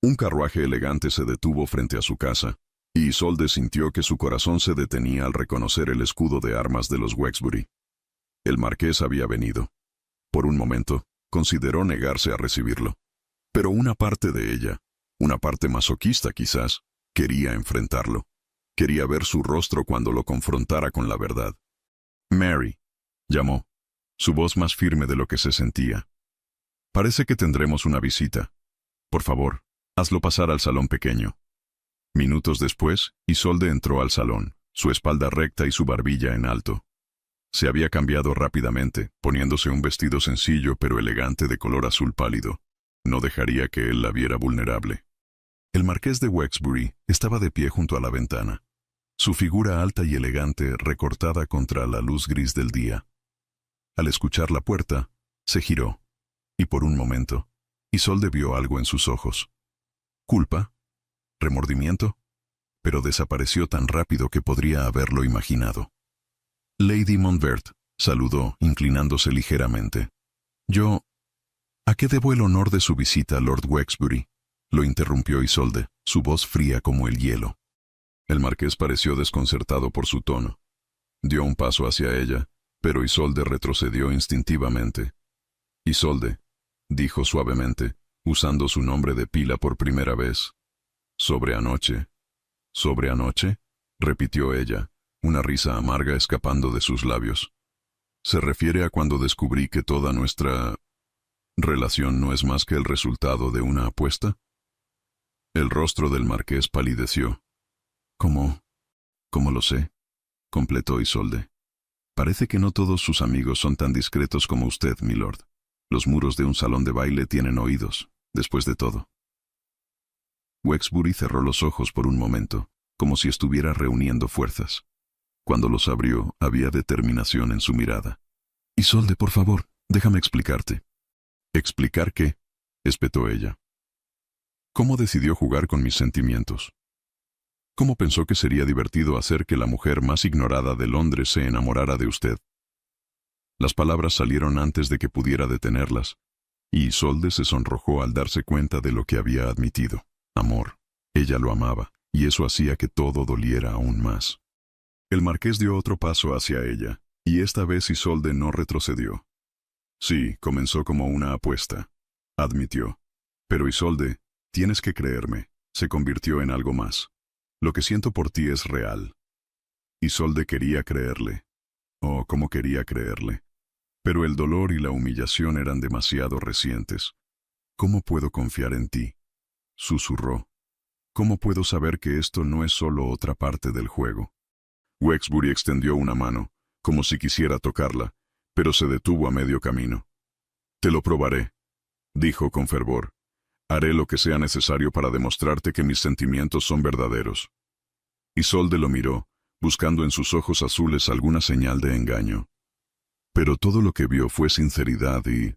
Un carruaje elegante se detuvo frente a su casa, y Isolde sintió que su corazón se detenía al reconocer el escudo de armas de los Wexbury. El marqués había venido. Por un momento, consideró negarse a recibirlo. Pero una parte de ella, una parte masoquista quizás, quería enfrentarlo. Quería ver su rostro cuando lo confrontara con la verdad. «Mary», llamó, su voz más firme de lo que se sentía. «Parece que tendremos una visita. Por favor, hazlo pasar al salón pequeño». Minutos después, Isolde entró al salón, su espalda recta y su barbilla en alto. Se había cambiado rápidamente, poniéndose un vestido sencillo pero elegante de color azul pálido. No dejaría que él la viera vulnerable. El marqués de Wexbury estaba de pie junto a la ventana, su figura alta y elegante recortada contra la luz gris del día. Al escuchar la puerta, se giró, y por un momento, Isolde vio algo en sus ojos. ¿Culpa? ¿Remordimiento? Pero desapareció tan rápido que podría haberlo imaginado. Lady Montbert saludó, inclinándose ligeramente. «¿A qué debo el honor de su visita, Lord Wexbury?», lo interrumpió Isolde, su voz fría como el hielo. El marqués pareció desconcertado por su tono. Dio un paso hacia ella, pero Isolde retrocedió instintivamente. «Isolde», dijo suavemente, usando su nombre de pila por primera vez. «¿Sobre anoche?» «¿Sobre anoche?», repitió ella, una risa amarga escapando de sus labios. «¿Se refiere a cuando descubrí que toda nuestra relación no es más que el resultado de una apuesta?» El rostro del marqués palideció. «¿Cómo lo sé?», completó Isolde. «Parece que no todos sus amigos son tan discretos como usted, milord. Los muros de un salón de baile tienen oídos, después de todo». Wexbury cerró los ojos por un momento, como si estuviera reuniendo fuerzas. Cuando los abrió, había determinación en su mirada. «Isolde, por favor, déjame explicarte». «¿Explicar qué?», espetó ella. «¿Cómo decidió jugar con mis sentimientos? ¿Cómo pensó que sería divertido hacer que la mujer más ignorada de Londres se enamorara de usted?» Las palabras salieron antes de que pudiera detenerlas, y Isolde se sonrojó al darse cuenta de lo que había admitido. Amor. Ella lo amaba, y eso hacía que todo doliera aún más. El marqués dio otro paso hacia ella, y esta vez Isolde no retrocedió. «Sí, comenzó como una apuesta», admitió. «Pero Isolde, tienes que creerme, se convirtió en algo más. Lo que siento por ti es real». Isolde quería creerle. Oh, cómo quería creerle. Pero el dolor y la humillación eran demasiado recientes. «¿Cómo puedo confiar en ti?», susurró. «¿Cómo puedo saber que esto no es solo otra parte del juego?». Wexbury extendió una mano, como si quisiera tocarla, pero se detuvo a medio camino. «Te lo probaré», dijo con fervor. «Haré lo que sea necesario para demostrarte que mis sentimientos son verdaderos». Isolde lo miró, buscando en sus ojos azules alguna señal de engaño. Pero todo lo que vio fue sinceridad y...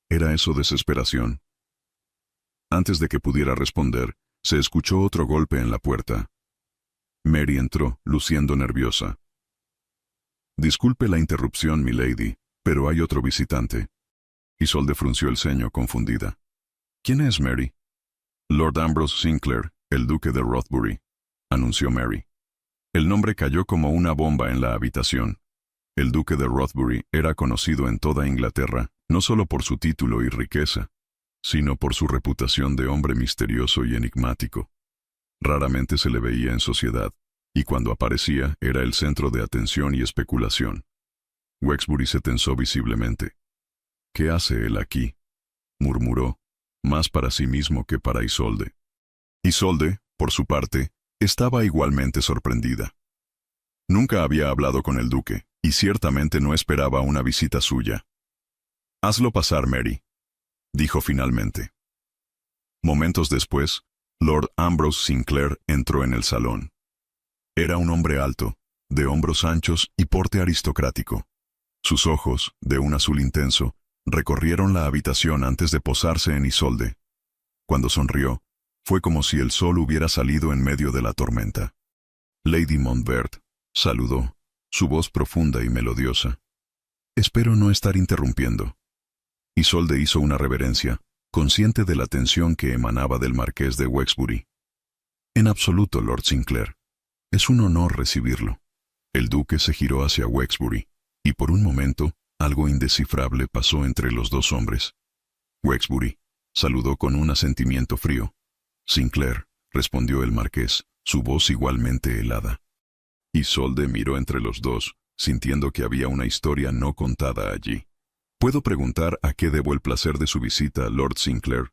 ¿era eso desesperación? Antes de que pudiera responder, se escuchó otro golpe en la puerta. Mary entró, luciendo nerviosa. Disculpe la interrupción, milady, pero hay otro visitante. Isolde frunció el ceño, confundida. ¿Quién es Mary? Lord Ambrose Sinclair, el duque de Rothbury, anunció Mary. El nombre cayó como una bomba en la habitación. El duque de Rothbury era conocido en toda Inglaterra, no solo por su título y riqueza, sino por su reputación de hombre misterioso y enigmático. Raramente se le veía en sociedad, y cuando aparecía era el centro de atención y especulación. Wexbury se tensó visiblemente. «¿Qué hace él aquí?», murmuró, más para sí mismo que para Isolde. Isolde, por su parte, estaba igualmente sorprendida. Nunca había hablado con el duque, y ciertamente no esperaba una visita suya. «Hazlo pasar, Mary», dijo finalmente. Momentos después, Lord Ambrose Sinclair entró en el salón. Era un hombre alto, de hombros anchos y porte aristocrático. Sus ojos, de un azul intenso, recorrieron la habitación antes de posarse en Isolde. Cuando sonrió, fue como si el sol hubiera salido en medio de la tormenta. «Lady Montbert», saludó, su voz profunda y melodiosa. «Espero no estar interrumpiendo». Isolde hizo una reverencia, consciente de la tensión que emanaba del marqués de Wexbury. «En absoluto, Lord Sinclair. Es un honor recibirlo». El duque se giró hacia Wexbury, y por un momento, algo indescifrable pasó entre los dos hombres. Wexbury saludó con un asentimiento frío. «Sinclair», respondió el marqués, su voz igualmente helada. Isolde miró entre los dos, sintiendo que había una historia no contada allí. «¿Puedo preguntar a qué debo el placer de su visita, Lord Sinclair?»,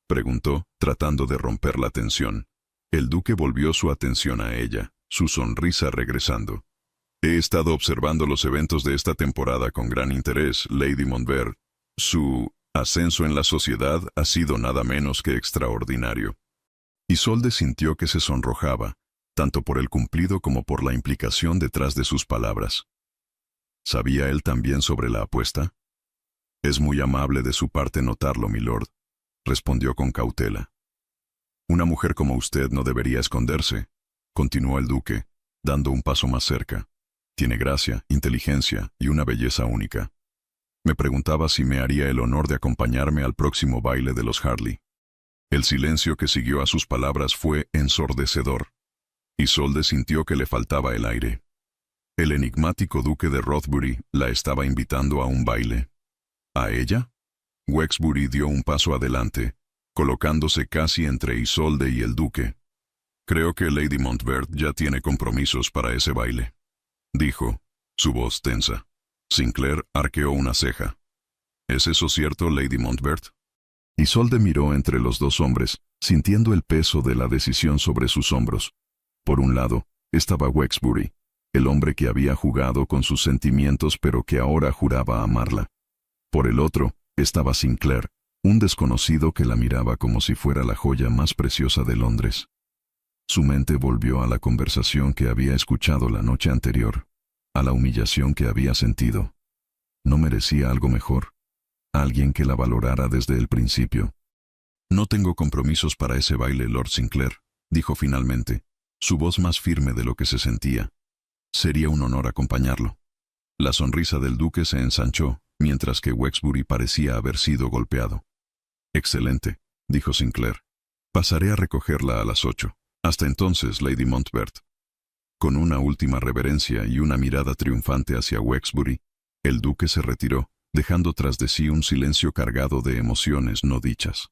preguntó, tratando de romper la tensión. El duque volvió su atención a ella, su sonrisa regresando. «He estado observando los eventos de esta temporada con gran interés, Lady Montbert. Su ascenso en la sociedad ha sido nada menos que extraordinario». Isolde sintió que se sonrojaba, tanto por el cumplido como por la implicación detrás de sus palabras. ¿Sabía él también sobre la apuesta? «Es muy amable de su parte notarlo, milord», respondió con cautela. «Una mujer como usted no debería esconderse», continuó el duque, dando un paso más cerca. «Tiene gracia, inteligencia y una belleza única. Me preguntaba si me haría el honor de acompañarme al próximo baile de los Harley». El silencio que siguió a sus palabras fue ensordecedor. Isolde sintió que le faltaba el aire. El enigmático duque de Rothbury la estaba invitando a un baile. ¿A ella? Wexbury dio un paso adelante, colocándose casi entre Isolde y el duque. «Creo que Lady Montbert ya tiene compromisos para ese baile», dijo, su voz tensa. Sinclair arqueó una ceja. «¿Es eso cierto, Lady Montbert?». Isolde miró entre los dos hombres, sintiendo el peso de la decisión sobre sus hombros. Por un lado, estaba Wexbury, el hombre que había jugado con sus sentimientos pero que ahora juraba amarla. Por el otro, estaba Sinclair, un desconocido que la miraba como si fuera la joya más preciosa de Londres. Su mente volvió a la conversación que había escuchado la noche anterior, a la humillación que había sentido. ¿No merecía algo mejor? Alguien que la valorara desde el principio. «No tengo compromisos para ese baile, Lord Sinclair», dijo finalmente, su voz más firme de lo que se sentía. «Sería un honor acompañarlo». La sonrisa del duque se ensanchó, mientras que Wexbury parecía haber sido golpeado. «Excelente», dijo Sinclair. «Pasaré a recogerla a las 8. Hasta entonces, Lady Montbert». Con una última reverencia y una mirada triunfante hacia Wexbury, el duque se retiró, dejando tras de sí un silencio cargado de emociones no dichas.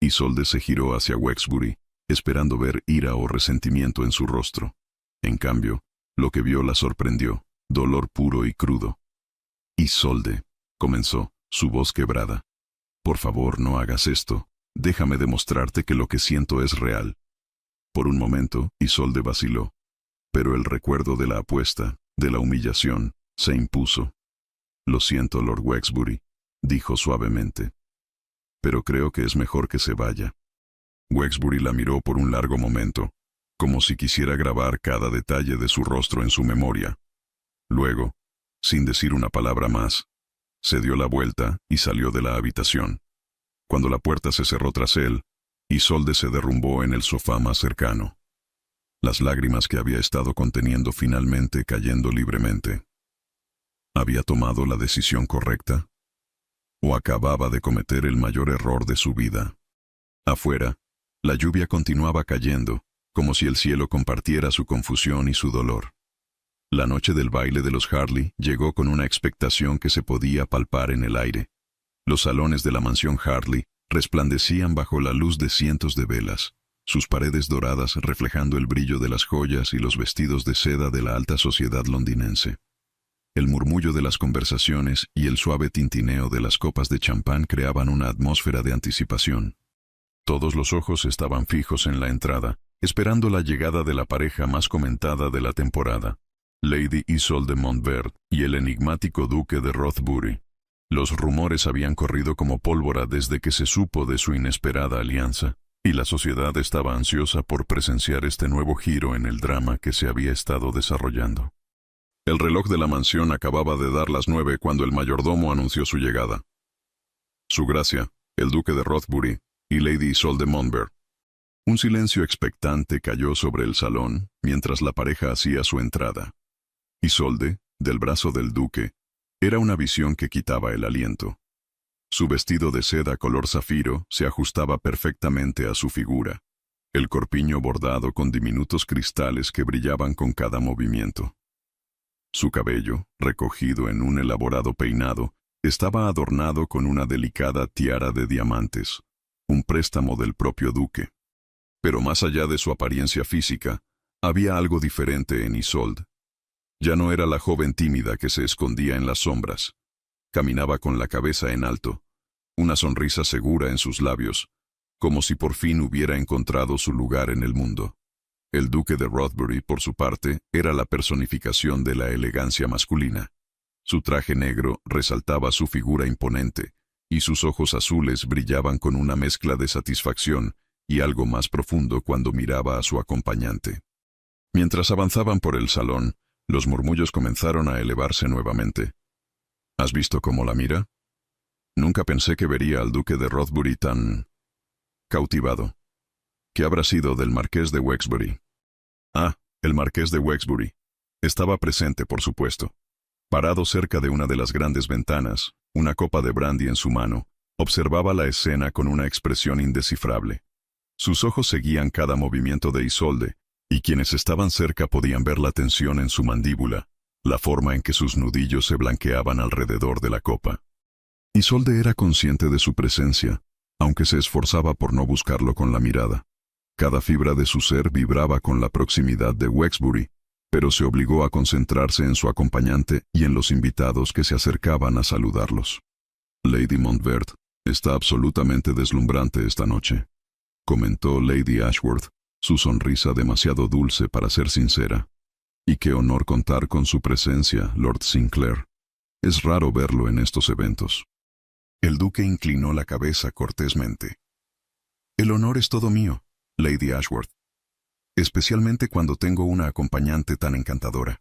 Isolde se giró hacia Wexbury, esperando ver ira o resentimiento en su rostro. En cambio, lo que vio la sorprendió, dolor puro y crudo. «Isolde», comenzó, su voz quebrada. «Por favor, no hagas esto. Déjame demostrarte que lo que siento es real». Por un momento, Isolde vaciló. Pero el recuerdo de la apuesta, de la humillación, se impuso. «Lo siento, Lord Wexbury», dijo suavemente. «Pero creo que es mejor que se vaya». Wexbury la miró por un largo momento, como si quisiera grabar cada detalle de su rostro en su memoria. Luego, sin decir una palabra más, se dio la vuelta y salió de la habitación. Cuando la puerta se cerró tras él, Isolde se derrumbó en el sofá más cercano. Las lágrimas que había estado conteniendo finalmente cayendo libremente. ¿Había tomado la decisión correcta? ¿O acababa de cometer el mayor error de su vida? Afuera, la lluvia continuaba cayendo, como si el cielo compartiera su confusión y su dolor. La noche del baile de los Hartley llegó con una expectación que se podía palpar en el aire. Los salones de la mansión Hartley resplandecían bajo la luz de cientos de velas, sus paredes doradas reflejando el brillo de las joyas y los vestidos de seda de la alta sociedad londinense. El murmullo de las conversaciones y el suave tintineo de las copas de champán creaban una atmósfera de anticipación. Todos los ojos estaban fijos en la entrada, esperando la llegada de la pareja más comentada de la temporada, Lady Isolde de Montbert y el enigmático duque de Rothbury. Los rumores habían corrido como pólvora desde que se supo de su inesperada alianza, y la sociedad estaba ansiosa por presenciar este nuevo giro en el drama que se había estado desarrollando. El reloj de la mansión acababa de dar las 9 cuando el mayordomo anunció su llegada. Su Gracia, el duque de Rothbury, y Lady Isolde de Montbert. Un silencio expectante cayó sobre el salón mientras la pareja hacía su entrada. Isolde, del brazo del duque, era una visión que quitaba el aliento. Su vestido de seda color zafiro se ajustaba perfectamente a su figura, el corpiño bordado con diminutos cristales que brillaban con cada movimiento. Su cabello, recogido en un elaborado peinado, estaba adornado con una delicada tiara de diamantes, un préstamo del propio duque. Pero más allá de su apariencia física, había algo diferente en Isolde. Ya no era la joven tímida que se escondía en las sombras. Caminaba con la cabeza en alto, una sonrisa segura en sus labios, como si por fin hubiera encontrado su lugar en el mundo. El duque de Rothbury, por su parte, era la personificación de la elegancia masculina. Su traje negro resaltaba su figura imponente, y sus ojos azules brillaban con una mezcla de satisfacción y algo más profundo cuando miraba a su acompañante. Mientras avanzaban por el salón, los murmullos comenzaron a elevarse nuevamente. ¿Has visto cómo la mira? Nunca pensé que vería al duque de Rothbury tan cautivado. ¿Qué habrá sido del marqués de Wexbury? Ah, el marqués de Wexbury. Estaba presente, por supuesto. Parado cerca de una de las grandes ventanas, una copa de brandy en su mano, observaba la escena con una expresión indescifrable. Sus ojos seguían cada movimiento de Isolde, y quienes estaban cerca podían ver la tensión en su mandíbula, la forma en que sus nudillos se blanqueaban alrededor de la copa. Isolde era consciente de su presencia, aunque se esforzaba por no buscarlo con la mirada. Cada fibra de su ser vibraba con la proximidad de Wexbury, pero se obligó a concentrarse en su acompañante y en los invitados que se acercaban a saludarlos. Lady Montbert está absolutamente deslumbrante esta noche, comentó Lady Ashworth, su sonrisa demasiado dulce para ser sincera. Y qué honor contar con su presencia, Lord Sinclair. Es raro verlo en estos eventos. El duque inclinó la cabeza cortésmente. El honor es todo mío, Lady Ashworth. Especialmente cuando tengo una acompañante tan encantadora.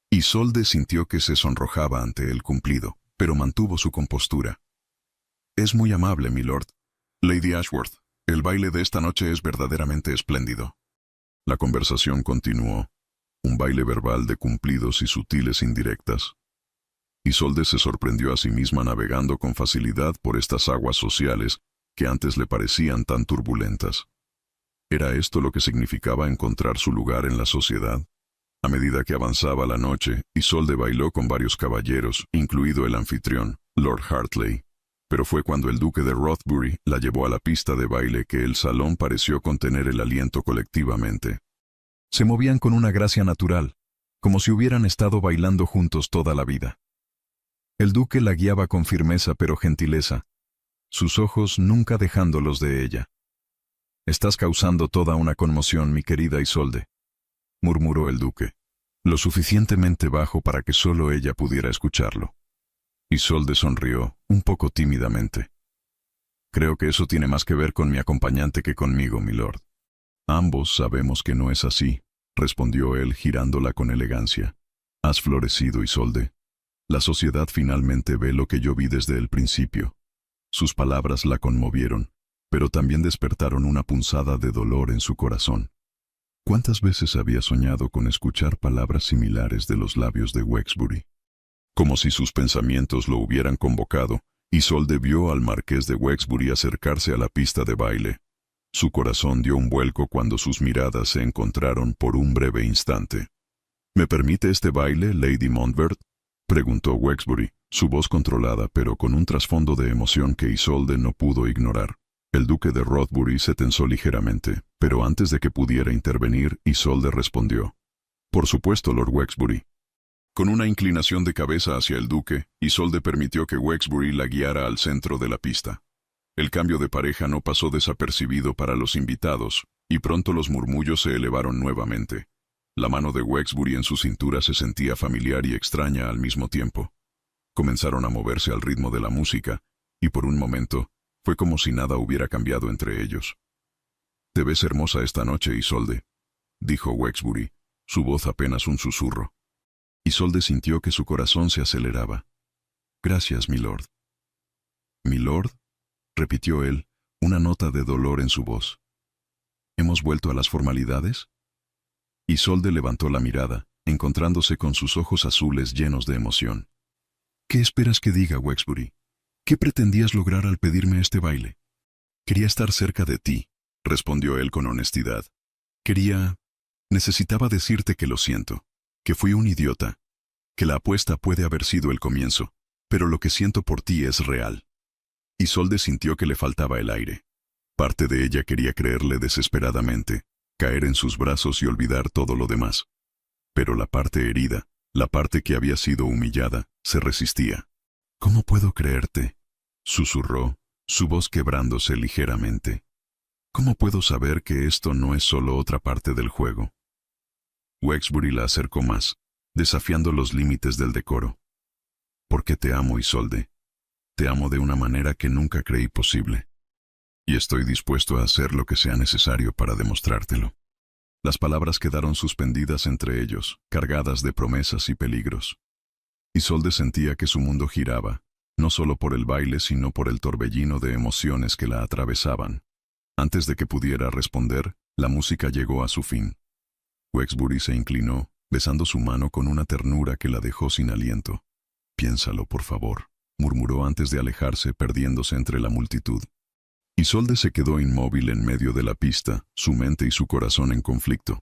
Isolde sintió que se sonrojaba ante el cumplido, pero mantuvo su compostura. Es muy amable, milord. Lady Ashworth, el baile de esta noche es verdaderamente espléndido. La conversación continuó, un baile verbal de cumplidos y sutiles indirectas. Isolde se sorprendió a sí misma navegando con facilidad por estas aguas sociales que antes le parecían tan turbulentas. ¿Era esto lo que significaba encontrar su lugar en la sociedad? A medida que avanzaba la noche, Isolde bailó con varios caballeros, incluido el anfitrión, Lord Hartley. Pero fue cuando el duque de Rothbury la llevó a la pista de baile que el salón pareció contener el aliento colectivamente. Se movían con una gracia natural, como si hubieran estado bailando juntos toda la vida. El duque la guiaba con firmeza pero gentileza, sus ojos nunca dejándolos de ella. «Estás causando toda una conmoción, mi querida Isolde», murmuró el duque, lo suficientemente bajo para que solo ella pudiera escucharlo. Isolde sonrió, un poco tímidamente. «Creo que eso tiene más que ver con mi acompañante que conmigo, milord». «Ambos sabemos que no es así», respondió él girándola con elegancia. «Has florecido, Isolde. La sociedad finalmente ve lo que yo vi desde el principio». Sus palabras la conmovieron, pero también despertaron una punzada de dolor en su corazón. ¿Cuántas veces había soñado con escuchar palabras similares de los labios de Wexbury? Como si sus pensamientos lo hubieran convocado, Isolde vio al marqués de Wexbury acercarse a la pista de baile. Su corazón dio un vuelco cuando sus miradas se encontraron por un breve instante. —¿Me permite este baile, Lady Montfort? —preguntó Wexbury, su voz controlada pero con un trasfondo de emoción que Isolde no pudo ignorar. El duque de Rothbury se tensó ligeramente, pero antes de que pudiera intervenir, Isolde respondió: —Por supuesto, Lord Wexbury. Con una inclinación de cabeza hacia el duque, Isolde permitió que Wexbury la guiara al centro de la pista. El cambio de pareja no pasó desapercibido para los invitados, y pronto los murmullos se elevaron nuevamente. La mano de Wexbury en su cintura se sentía familiar y extraña al mismo tiempo. Comenzaron a moverse al ritmo de la música, y por un momento, fue como si nada hubiera cambiado entre ellos. «Te ves hermosa esta noche, Isolde», dijo Wexbury, su voz apenas un susurro. Isolde sintió que su corazón se aceleraba. «Gracias, milord». «¿Milord?», repitió él, una nota de dolor en su voz. «¿Hemos vuelto a las formalidades?». Isolde levantó la mirada, encontrándose con sus ojos azules llenos de emoción. «¿Qué esperas que diga, Wexbury? ¿Qué pretendías lograr al pedirme este baile?» «Quería estar cerca de ti», respondió él con honestidad. Necesitaba decirte que lo siento, que fui un idiota, que la apuesta puede haber sido el comienzo, pero lo que siento por ti es real». Isolde sintió que le faltaba el aire. Parte de ella quería creerle desesperadamente, caer en sus brazos y olvidar todo lo demás. Pero la parte herida, la parte que había sido humillada, se resistía. «¿Cómo puedo creerte?», susurró, su voz quebrándose ligeramente. «¿Cómo puedo saber que esto no es solo otra parte del juego?». Wexbury la acercó más, desafiando los límites del decoro. «Porque te amo, Isolde. Te amo de una manera que nunca creí posible. Y estoy dispuesto a hacer lo que sea necesario para demostrártelo». Las palabras quedaron suspendidas entre ellos, cargadas de promesas y peligros. Isolde sentía que su mundo giraba, no solo por el baile sino por el torbellino de emociones que la atravesaban. Antes de que pudiera responder, la música llegó a su fin. Wexbury se inclinó, besando su mano con una ternura que la dejó sin aliento. «Piénsalo, por favor», murmuró antes de alejarse, perdiéndose entre la multitud. Isolde se quedó inmóvil en medio de la pista, su mente y su corazón en conflicto.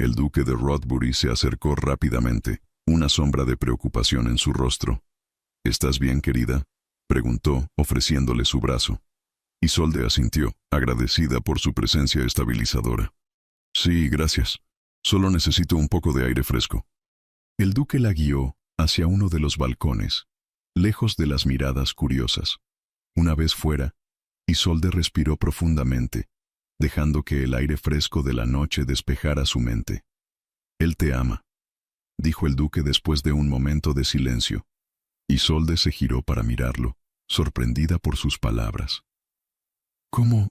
El duque de Rothbury se acercó rápidamente, una sombra de preocupación en su rostro. «¿Estás bien, querida?», preguntó, ofreciéndole su brazo. Isolde asintió, agradecida por su presencia estabilizadora. «Sí, gracias. Solo necesito un poco de aire fresco». El duque la guió hacia uno de los balcones, lejos de las miradas curiosas. Una vez fuera, Isolde respiró profundamente, dejando que el aire fresco de la noche despejara su mente. «Él te ama», dijo el duque después de un momento de silencio. Isolde se giró para mirarlo, sorprendida por sus palabras. «¿Cómo?»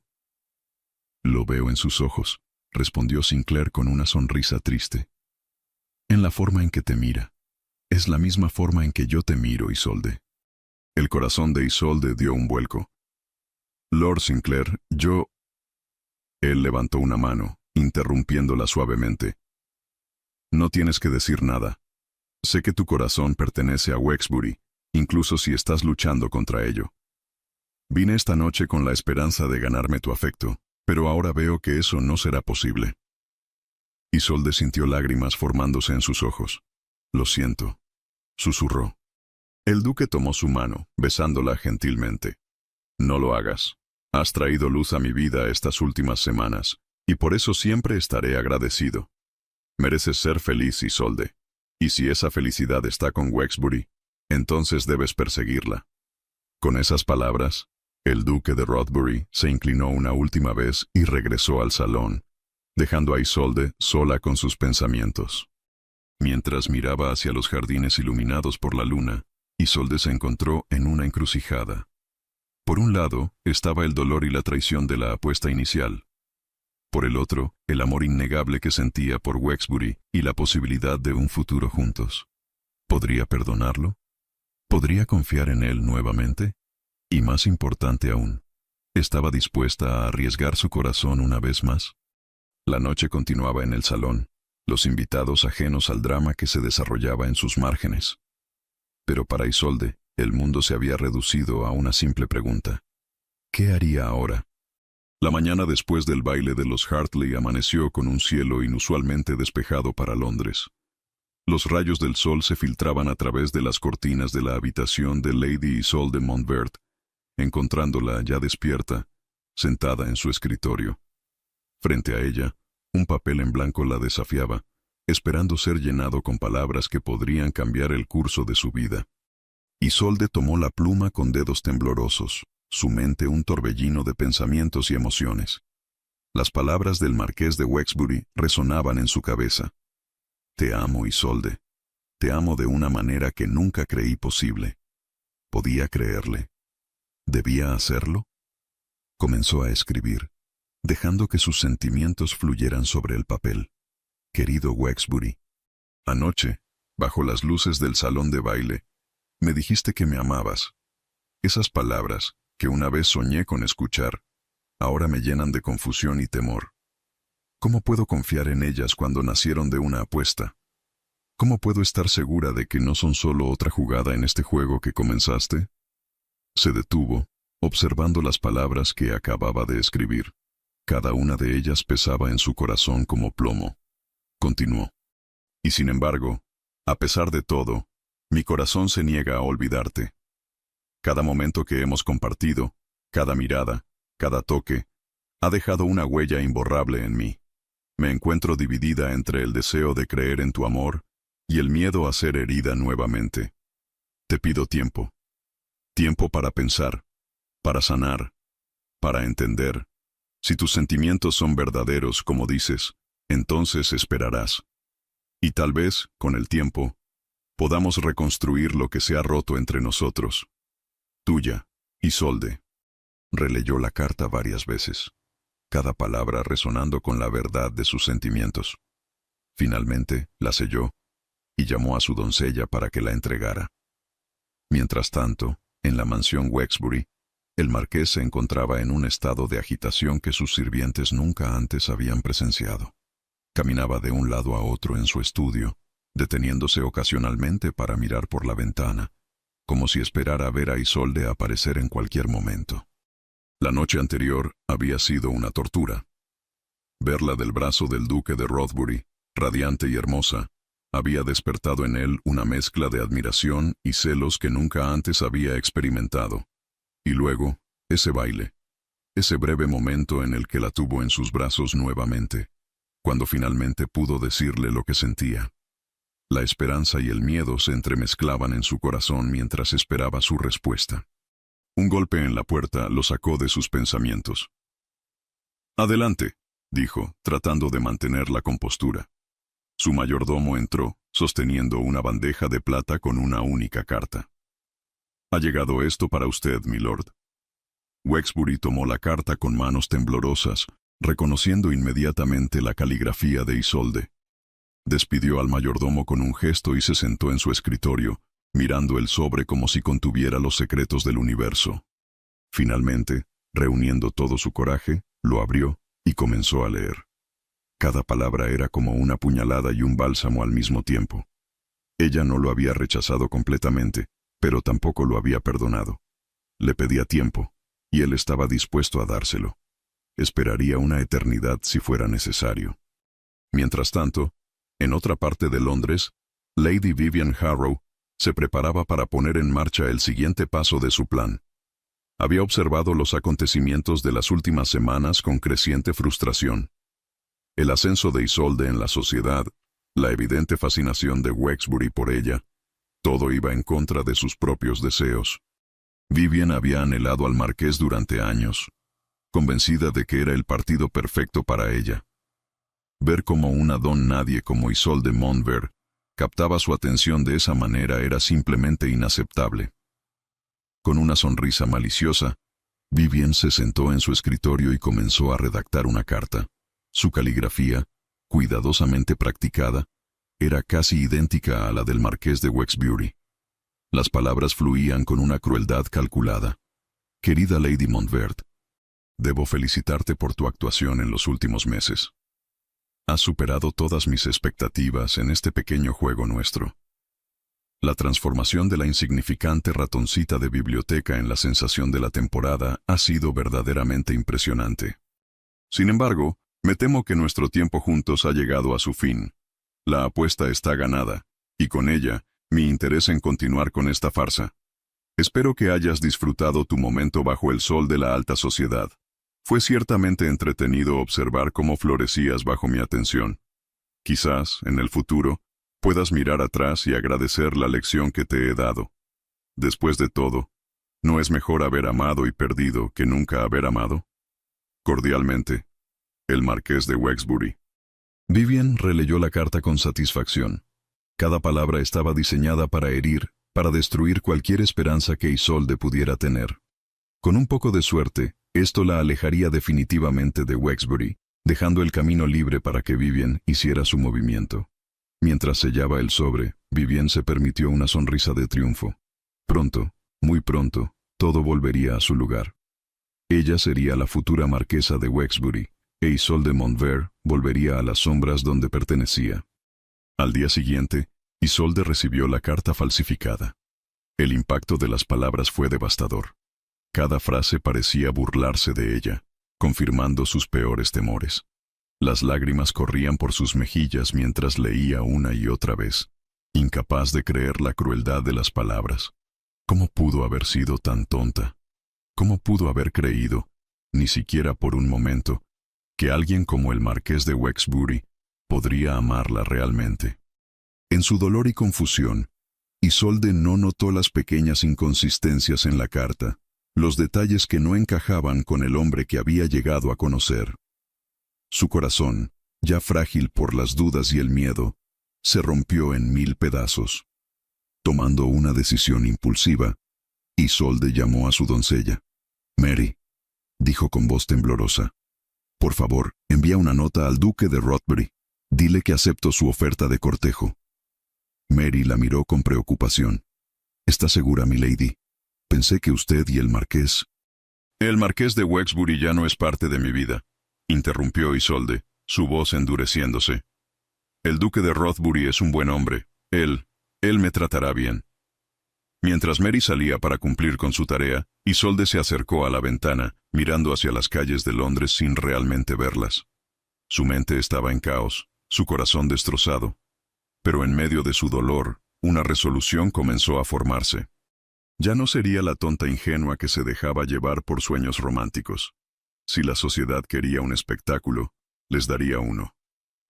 «Lo veo en sus ojos», respondió Sinclair con una sonrisa triste. «En la forma en que te mira. Es la misma forma en que yo te miro, Isolde». El corazón de Isolde dio un vuelco. «Lord Sinclair, yo...». Él levantó una mano, interrumpiéndola suavemente. «No tienes que decir nada. Sé que tu corazón pertenece a Wexbury, incluso si estás luchando contra ello. Vine esta noche con la esperanza de ganarme tu afecto, pero ahora veo que eso no será posible». Isolde sintió lágrimas formándose en sus ojos. «Lo siento», susurró. El duque tomó su mano, besándola gentilmente. «No lo hagas. Has traído luz a mi vida estas últimas semanas, y por eso siempre estaré agradecido. Mereces ser feliz, Isolde, y si esa felicidad está con Wexbury, entonces debes perseguirla». Con esas palabras, el duque de Rothbury se inclinó una última vez y regresó al salón, dejando a Isolde sola con sus pensamientos. Mientras miraba hacia los jardines iluminados por la luna, Isolde se encontró en una encrucijada. Por un lado, estaba el dolor y la traición de la apuesta inicial. Por el otro, el amor innegable que sentía por Wexbury y la posibilidad de un futuro juntos. ¿Podría perdonarlo? ¿Podría confiar en él nuevamente? Y más importante aún, ¿estaba dispuesta a arriesgar su corazón una vez más? La noche continuaba en el salón, los invitados ajenos al drama que se desarrollaba en sus márgenes. Pero para Isolde, el mundo se había reducido a una simple pregunta. ¿Qué haría ahora? La mañana después del baile de los Hartley amaneció con un cielo inusualmente despejado para Londres. Los rayos del sol se filtraban a través de las cortinas de la habitación de Lady Isolde Montbert, encontrándola ya despierta, sentada en su escritorio. Frente a ella, un papel en blanco la desafiaba, esperando ser llenado con palabras que podrían cambiar el curso de su vida. Isolde tomó la pluma con dedos temblorosos, su mente un torbellino de pensamientos y emociones. Las palabras del marqués de Wexbury resonaban en su cabeza. Te amo, Isolde. Te amo de una manera que nunca creí posible. ¿Podía creerle? ¿Debía hacerlo? Comenzó a escribir, dejando que sus sentimientos fluyeran sobre el papel. Querido Wexbury, anoche, bajo las luces del salón de baile, me dijiste que me amabas. Esas palabras, que una vez soñé con escuchar, ahora me llenan de confusión y temor. ¿Cómo puedo confiar en ellas cuando nacieron de una apuesta? ¿Cómo puedo estar segura de que no son solo otra jugada en este juego que comenzaste? Se detuvo, observando las palabras que acababa de escribir. Cada una de ellas pesaba en su corazón como plomo. Continuó. Y sin embargo, a pesar de todo, mi corazón se niega a olvidarte. Cada momento que hemos compartido, cada mirada, cada toque, ha dejado una huella imborrable en mí. Me encuentro dividida entre el deseo de creer en tu amor y el miedo a ser herida nuevamente. Te pido tiempo. Tiempo para pensar, para sanar, para entender. Si tus sentimientos son verdaderos, como dices, entonces esperarás. Y tal vez, con el tiempo, podamos reconstruir lo que se ha roto entre nosotros. Tuya, Isolde. Releyó la carta varias veces, cada palabra resonando con la verdad de sus sentimientos. Finalmente, la selló y llamó a su doncella para que la entregara. Mientras tanto, en la mansión Wexbury, el marqués se encontraba en un estado de agitación que sus sirvientes nunca antes habían presenciado. Caminaba de un lado a otro en su estudio, deteniéndose ocasionalmente para mirar por la ventana, como si esperara ver a Isolde aparecer en cualquier momento. La noche anterior había sido una tortura. Verla del brazo del duque de Rothbury, radiante y hermosa, había despertado en él una mezcla de admiración y celos que nunca antes había experimentado. Y luego, ese baile, ese breve momento en el que la tuvo en sus brazos nuevamente, cuando finalmente pudo decirle lo que sentía. La esperanza y el miedo se entremezclaban en su corazón mientras esperaba su respuesta. Un golpe en la puerta lo sacó de sus pensamientos. «Adelante», dijo, tratando de mantener la compostura. Su mayordomo entró, sosteniendo una bandeja de plata con una única carta. «Ha llegado esto para usted, milord». Wexbury tomó la carta con manos temblorosas, reconociendo inmediatamente la caligrafía de Isolde. Despidió al mayordomo con un gesto y se sentó en su escritorio, mirando el sobre como si contuviera los secretos del universo. Finalmente, reuniendo todo su coraje, lo abrió y comenzó a leer. Cada palabra era como una puñalada y un bálsamo al mismo tiempo. Ella no lo había rechazado completamente, pero tampoco lo había perdonado. Le pedía tiempo, y él estaba dispuesto a dárselo. Esperaría una eternidad si fuera necesario. Mientras tanto, en otra parte de Londres, Lady Vivian Harrow se preparaba para poner en marcha el siguiente paso de su plan. Había observado los acontecimientos de las últimas semanas con creciente frustración. El ascenso de Isolde en la sociedad, la evidente fascinación de Wexbury por ella, todo iba en contra de sus propios deseos. Vivian había anhelado al marqués durante años, convencida de que era el partido perfecto para ella. Ver cómo una don nadie como Isolde Montbert captaba su atención de esa manera era simplemente inaceptable. Con una sonrisa maliciosa, Vivian se sentó en su escritorio y comenzó a redactar una carta. Su caligrafía, cuidadosamente practicada, era casi idéntica a la del marqués de Wexbury. Las palabras fluían con una crueldad calculada. Querida Lady Montbert, debo felicitarte por tu actuación en los últimos meses. Has superado todas mis expectativas en este pequeño juego nuestro. La transformación de la insignificante ratoncita de biblioteca en la sensación de la temporada ha sido verdaderamente impresionante. Sin embargo, me temo que nuestro tiempo juntos ha llegado a su fin. La apuesta está ganada, y con ella, mi interés en continuar con esta farsa. Espero que hayas disfrutado tu momento bajo el sol de la alta sociedad. Fue ciertamente entretenido observar cómo florecías bajo mi atención. Quizás, en el futuro, puedas mirar atrás y agradecer la lección que te he dado. Después de todo, ¿no es mejor haber amado y perdido que nunca haber amado? Cordialmente, el Marqués de Wexbury. Vivian releyó la carta con satisfacción. Cada palabra estaba diseñada para herir, para destruir cualquier esperanza que Isolde pudiera tener. Con un poco de suerte, esto la alejaría definitivamente de Wexbury, dejando el camino libre para que Vivian hiciera su movimiento. Mientras sellaba el sobre, Vivian se permitió una sonrisa de triunfo. Pronto, muy pronto, todo volvería a su lugar. Ella sería la futura marquesa de Wexbury, e Isolde Montvert volvería a las sombras donde pertenecía. Al día siguiente, Isolde recibió la carta falsificada. El impacto de las palabras fue devastador. Cada frase parecía burlarse de ella, confirmando sus peores temores. Las lágrimas corrían por sus mejillas mientras leía una y otra vez, incapaz de creer la crueldad de las palabras. ¿Cómo pudo haber sido tan tonta? ¿Cómo pudo haber creído, ni siquiera por un momento, que alguien como el Marqués de Wexbury podría amarla realmente? En su dolor y confusión, Isolde no notó las pequeñas inconsistencias en la carta, los detalles que no encajaban con el hombre que había llegado a conocer. Su corazón, ya frágil por las dudas y el miedo, se rompió en 1000 pedazos. Tomando una decisión impulsiva, Isolde llamó a su doncella. «Mary», dijo con voz temblorosa, «por favor, envía una nota al duque de Rothbury. Dile que acepto su oferta de cortejo». Mary la miró con preocupación. «¿Está segura, milady? Pensé que usted y el marqués...» «El marqués de Wexbury ya no es parte de mi vida», interrumpió Isolde, su voz endureciéndose. «El duque de Rothbury es un buen hombre. Él me tratará bien». Mientras Mary salía para cumplir con su tarea, Isolde se acercó a la ventana, mirando hacia las calles de Londres sin realmente verlas. Su mente estaba en caos, su corazón destrozado. Pero en medio de su dolor, una resolución comenzó a formarse. Ya no sería la tonta ingenua que se dejaba llevar por sueños románticos. Si la sociedad quería un espectáculo, les daría uno.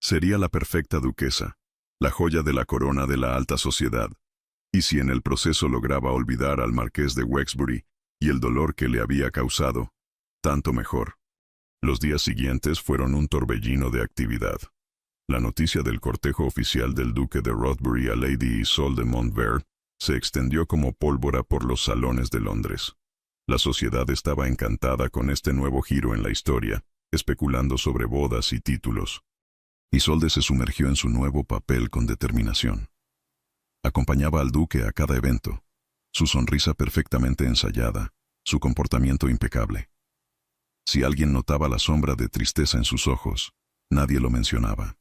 Sería la perfecta duquesa, la joya de la corona de la alta sociedad. Y si en el proceso lograba olvidar al marqués de Wexbury y el dolor que le había causado, tanto mejor. Los días siguientes fueron un torbellino de actividad. La noticia del cortejo oficial del duque de Rothbury a Lady Isolde Montvert se extendió como pólvora por los salones de Londres. La sociedad estaba encantada con este nuevo giro en la historia, especulando sobre bodas y títulos. Isolde se sumergió en su nuevo papel con determinación. Acompañaba al duque a cada evento, su sonrisa perfectamente ensayada, su comportamiento impecable. Si alguien notaba la sombra de tristeza en sus ojos, nadie lo mencionaba.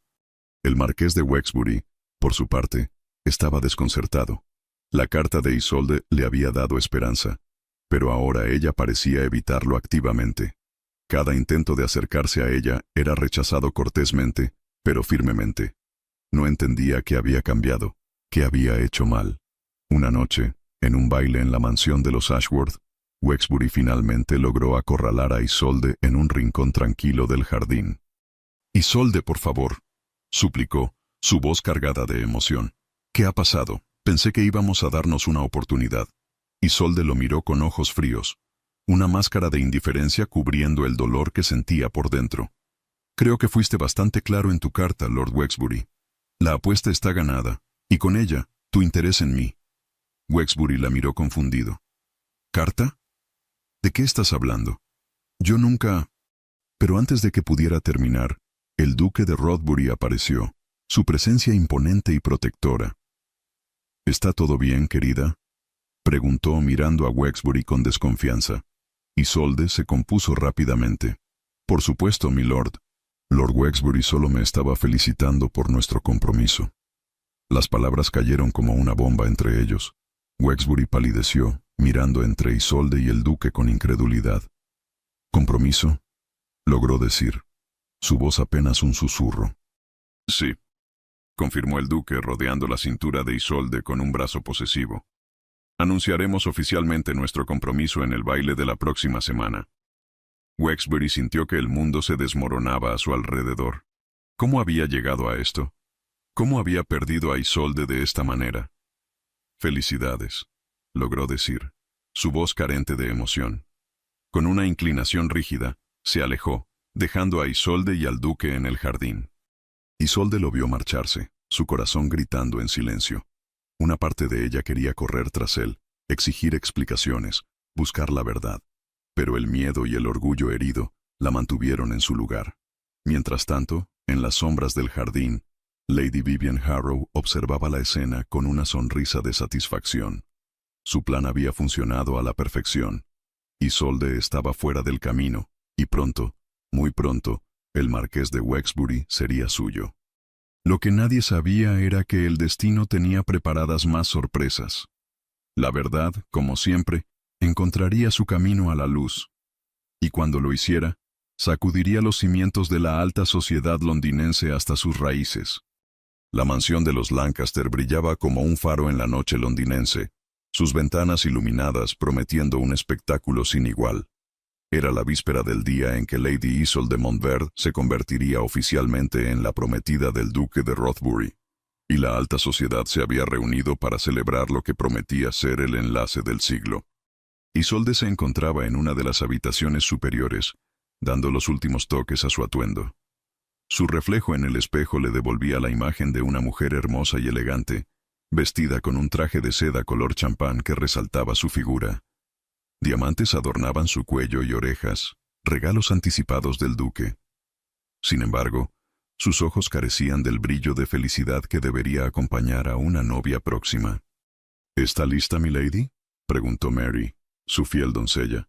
El marqués de Wexbury, por su parte, estaba desconcertado. La carta de Isolde le había dado esperanza, pero ahora ella parecía evitarlo activamente. Cada intento de acercarse a ella era rechazado cortésmente, pero firmemente. No entendía qué había cambiado, qué había hecho mal. Una noche, en un baile en la mansión de los Ashworth, Wexbury finalmente logró acorralar a Isolde en un rincón tranquilo del jardín. «Isolde, por favor», suplicó, su voz cargada de emoción. «¿Qué ha pasado? Pensé que íbamos a darnos una oportunidad». Isolde lo miró con ojos fríos, una máscara de indiferencia cubriendo el dolor que sentía por dentro. «Creo que fuiste bastante claro en tu carta, Lord Wexbury. La apuesta está ganada, y con ella, tu interés en mí». Wexbury la miró confundido. «¿Carta? ¿De qué estás hablando? Yo nunca...» Pero antes de que pudiera terminar, el duque de Rothbury apareció, su presencia imponente y protectora. «¿Está todo bien, querida?», preguntó mirando a Wexbury con desconfianza. Isolde se compuso rápidamente. «Por supuesto, milord. Lord Wexbury solo me estaba felicitando por nuestro compromiso». Las palabras cayeron como una bomba entre ellos. Wexbury palideció, mirando entre Isolde y el duque con incredulidad. «¿Compromiso?», logró decir. Su voz apenas un susurro. «Sí», confirmó el duque, rodeando la cintura de Isolde con un brazo posesivo. «Anunciaremos oficialmente nuestro compromiso en el baile de la próxima semana». Wexbury sintió que el mundo se desmoronaba a su alrededor. ¿Cómo había llegado a esto? ¿Cómo había perdido a Isolde de esta manera? «Felicidades», logró decir, su voz carente de emoción. Con una inclinación rígida, se alejó, dejando a Isolde y al duque en el jardín. Isolde lo vio marcharse, su corazón gritando en silencio. Una parte de ella quería correr tras él, exigir explicaciones, buscar la verdad. Pero el miedo y el orgullo herido la mantuvieron en su lugar. Mientras tanto, en las sombras del jardín, Lady Vivian Harrow observaba la escena con una sonrisa de satisfacción. Su plan había funcionado a la perfección. Isolde estaba fuera del camino, y pronto, muy pronto, el marqués de Wexbury sería suyo. Lo que nadie sabía era que el destino tenía preparadas más sorpresas. La verdad, como siempre, encontraría su camino a la luz. Y cuando lo hiciera, sacudiría los cimientos de la alta sociedad londinense hasta sus raíces. La mansión de los Lancaster brillaba como un faro en la noche londinense, sus ventanas iluminadas prometiendo un espectáculo sin igual. Era la víspera del día en que Lady Isolde de Montbert se convertiría oficialmente en la prometida del duque de Rothbury, y la alta sociedad se había reunido para celebrar lo que prometía ser el enlace del siglo. Isolde se encontraba en una de las habitaciones superiores, dando los últimos toques a su atuendo. Su reflejo en el espejo le devolvía la imagen de una mujer hermosa y elegante, vestida con un traje de seda color champán que resaltaba su figura. Diamantes adornaban su cuello y orejas, regalos anticipados del duque. Sin embargo, sus ojos carecían del brillo de felicidad que debería acompañar a una novia próxima. «¿Está lista, milady?», preguntó Mary, su fiel doncella,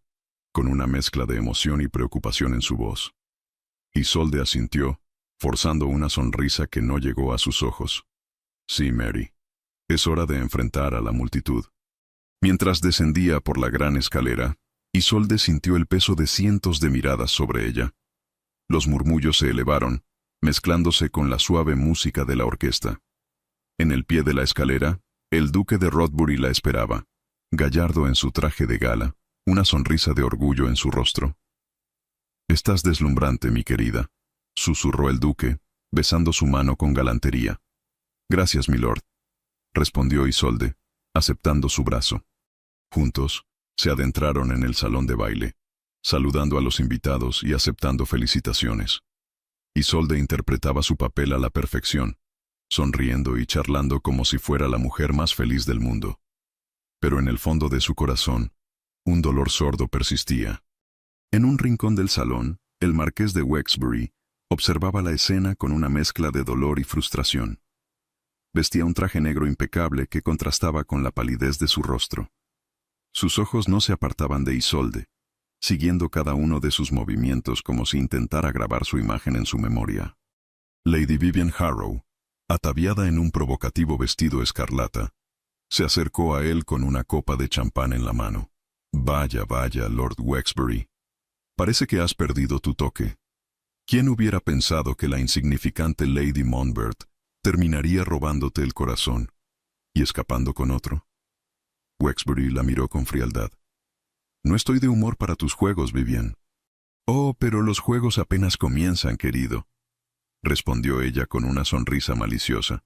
con una mezcla de emoción y preocupación en su voz. Isolde asintió, forzando una sonrisa que no llegó a sus ojos. «Sí, Mary. Es hora de enfrentar a la multitud». Mientras descendía por la gran escalera, Isolde sintió el peso de cientos de miradas sobre ella. Los murmullos se elevaron, mezclándose con la suave música de la orquesta. En el pie de la escalera, el duque de Rothbury la esperaba, gallardo en su traje de gala, una sonrisa de orgullo en su rostro. «Estás deslumbrante, mi querida», susurró el duque, besando su mano con galantería. «Gracias, milord», respondió Isolde, aceptando su brazo. Juntos, se adentraron en el salón de baile, saludando a los invitados y aceptando felicitaciones. Isolde interpretaba su papel a la perfección, sonriendo y charlando como si fuera la mujer más feliz del mundo. Pero en el fondo de su corazón, un dolor sordo persistía. En un rincón del salón, el marqués de Wexbury observaba la escena con una mezcla de dolor y frustración. Vestía un traje negro impecable que contrastaba con la palidez de su rostro. Sus ojos no se apartaban de Isolde, siguiendo cada uno de sus movimientos como si intentara grabar su imagen en su memoria. Lady Vivian Harrow, ataviada en un provocativo vestido escarlata, se acercó a él con una copa de champán en la mano. «Vaya, vaya, Lord Wexbury. Parece que has perdido tu toque. ¿Quién hubiera pensado que la insignificante Lady Montbert terminaría robándote el corazón y escapando con otro?» Wexbury la miró con frialdad. «No estoy de humor para tus juegos, Vivian». «Oh, pero los juegos apenas comienzan, querido», respondió ella con una sonrisa maliciosa.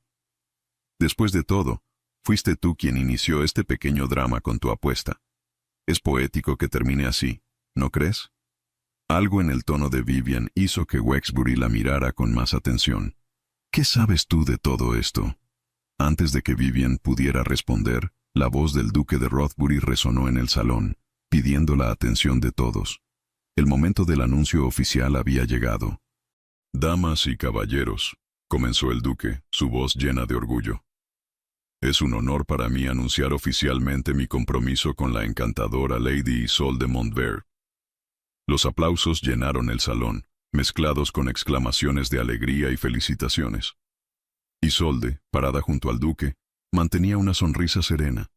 «Después de todo, fuiste tú quien inició este pequeño drama con tu apuesta. Es poético que termine así, ¿no crees?» Algo en el tono de Vivian hizo que Wexbury la mirara con más atención. «¿Qué sabes tú de todo esto?» Antes de que Vivian pudiera responder, la voz del duque de Rothbury resonó en el salón, pidiendo la atención de todos. El momento del anuncio oficial había llegado. «Damas y caballeros», comenzó el duque, su voz llena de orgullo. «Es un honor para mí anunciar oficialmente mi compromiso con la encantadora Lady Isolde de Montbert». Los aplausos llenaron el salón, mezclados con exclamaciones de alegría y felicitaciones. Isolde, parada junto al duque, mantenía una sonrisa serena,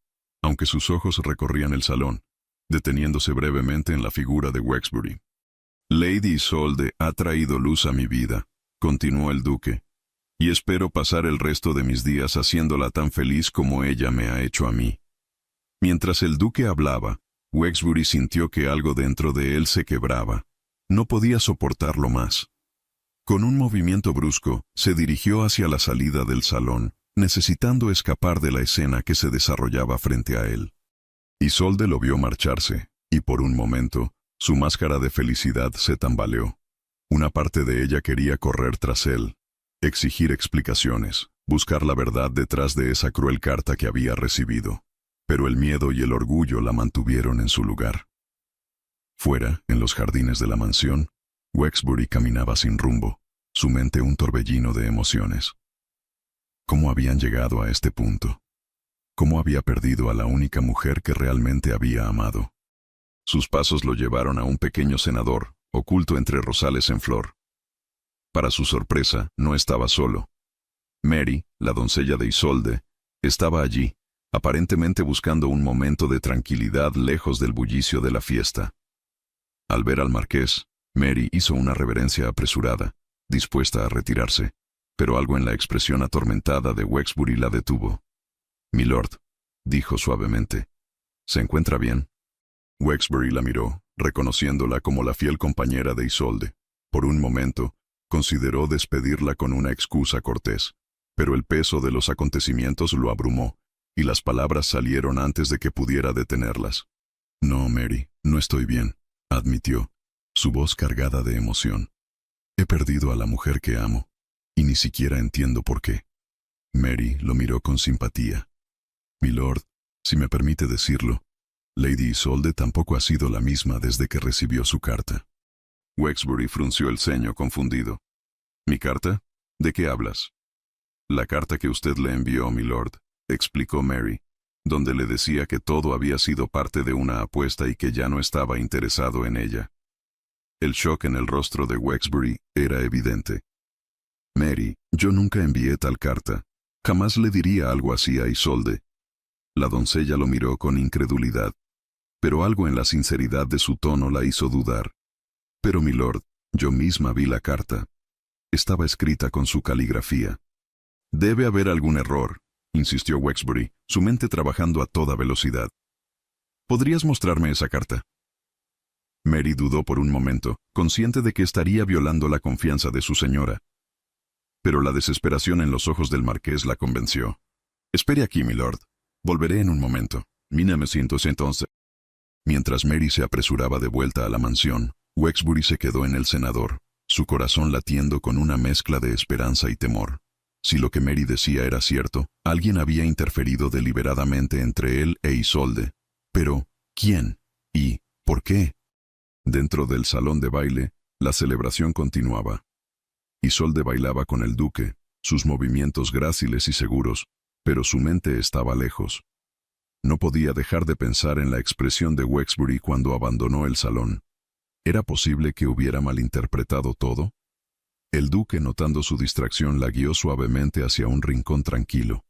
aunque sus ojos recorrían el salón, deteniéndose brevemente en la figura de Wexbury. Lady Isolde ha traído luz a mi vida, continuó el duque, y espero pasar el resto de mis días haciéndola tan feliz como ella me ha hecho a mí. Mientras el duque hablaba, Wexbury sintió que algo dentro de él se quebraba. No podía soportarlo más. Con un movimiento brusco, se dirigió hacia la salida del salón, necesitando escapar de la escena que se desarrollaba frente a él. Isolde lo vio marcharse, y por un momento, su máscara de felicidad se tambaleó. Una parte de ella quería correr tras él, exigir explicaciones, buscar la verdad detrás de esa cruel carta que había recibido. Pero el miedo y el orgullo la mantuvieron en su lugar. Fuera, en los jardines de la mansión, Wexbury caminaba sin rumbo, su mente un torbellino de emociones. ¿Cómo habían llegado a este punto? ¿Cómo había perdido a la única mujer que realmente había amado? Sus pasos lo llevaron a un pequeño cenador, oculto entre rosales en flor. Para su sorpresa, no estaba solo. Mary, la doncella de Isolde, estaba allí, aparentemente buscando un momento de tranquilidad lejos del bullicio de la fiesta. Al ver al marqués, Mary hizo una reverencia apresurada, dispuesta a retirarse, pero algo en la expresión atormentada de Wexbury la detuvo. «Milord», dijo suavemente, «¿se encuentra bien?» Wexbury la miró, reconociéndola como la fiel compañera de Isolde. Por un momento, consideró despedirla con una excusa cortés, pero el peso de los acontecimientos lo abrumó, y las palabras salieron antes de que pudiera detenerlas. «No, Mary, no estoy bien», admitió, su voz cargada de emoción. «He perdido a la mujer que amo, y ni siquiera entiendo por qué». Mary lo miró con simpatía. «Milord, si me permite decirlo, Lady Isolde tampoco ha sido la misma desde que recibió su carta». Wexbury frunció el ceño confundido. «¿Mi carta? ¿De qué hablas?» «La carta que usted le envió, milord», explicó Mary, donde le decía que todo había sido parte de una apuesta y que ya no estaba interesado en ella. El shock en el rostro de Wexbury era evidente. «Mary, yo nunca envié tal carta. Jamás le diría algo así a Isolde». La doncella lo miró con incredulidad, pero algo en la sinceridad de su tono la hizo dudar. «Pero, milord, yo misma vi la carta. Estaba escrita con su caligrafía». «Debe haber algún error», insistió Wexbury, su mente trabajando a toda velocidad. «¿Podrías mostrarme esa carta?» Mary dudó por un momento, consciente de que estaría violando la confianza de su señora. Pero la desesperación en los ojos del marqués la convenció. «Espere aquí, milord. Volveré en un momento. 1911». Mientras Mary se apresuraba de vuelta a la mansión, Wexbury se quedó en el cenador, su corazón latiendo con una mezcla de esperanza y temor. Si lo que Mary decía era cierto, alguien había interferido deliberadamente entre él e Isolde. Pero, ¿quién? ¿Y por qué? Dentro del salón de baile, la celebración continuaba. Isolde bailaba con el duque, sus movimientos gráciles y seguros, pero su mente estaba lejos. No podía dejar de pensar en la expresión de Wexbury cuando abandonó el salón. ¿Era posible que hubiera malinterpretado todo? El duque, notando su distracción, la guió suavemente hacia un rincón tranquilo.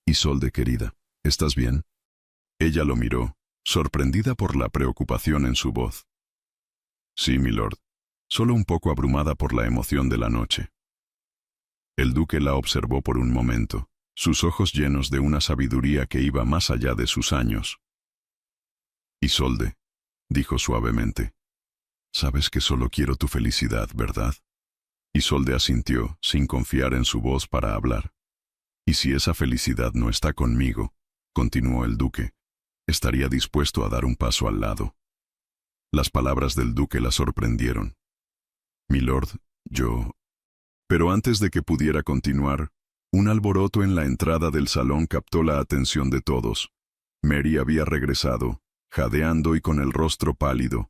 «Isolde, querida, ¿estás bien?» Ella lo miró, sorprendida por la preocupación en su voz. «Sí, milord, solo un poco abrumada por la emoción de la noche». El duque la observó por un momento, sus ojos llenos de una sabiduría que iba más allá de sus años. «Isolde», dijo suavemente, «sabes que solo quiero tu felicidad, ¿verdad?» Isolde asintió, sin confiar en su voz para hablar. «Y si esa felicidad no está conmigo», continuó el duque, «estaría dispuesto a dar un paso al lado». Las palabras del duque la sorprendieron. «Milord, yo...». Pero antes de que pudiera continuar, un alboroto en la entrada del salón captó la atención de todos. Mary había regresado, jadeando y con el rostro pálido.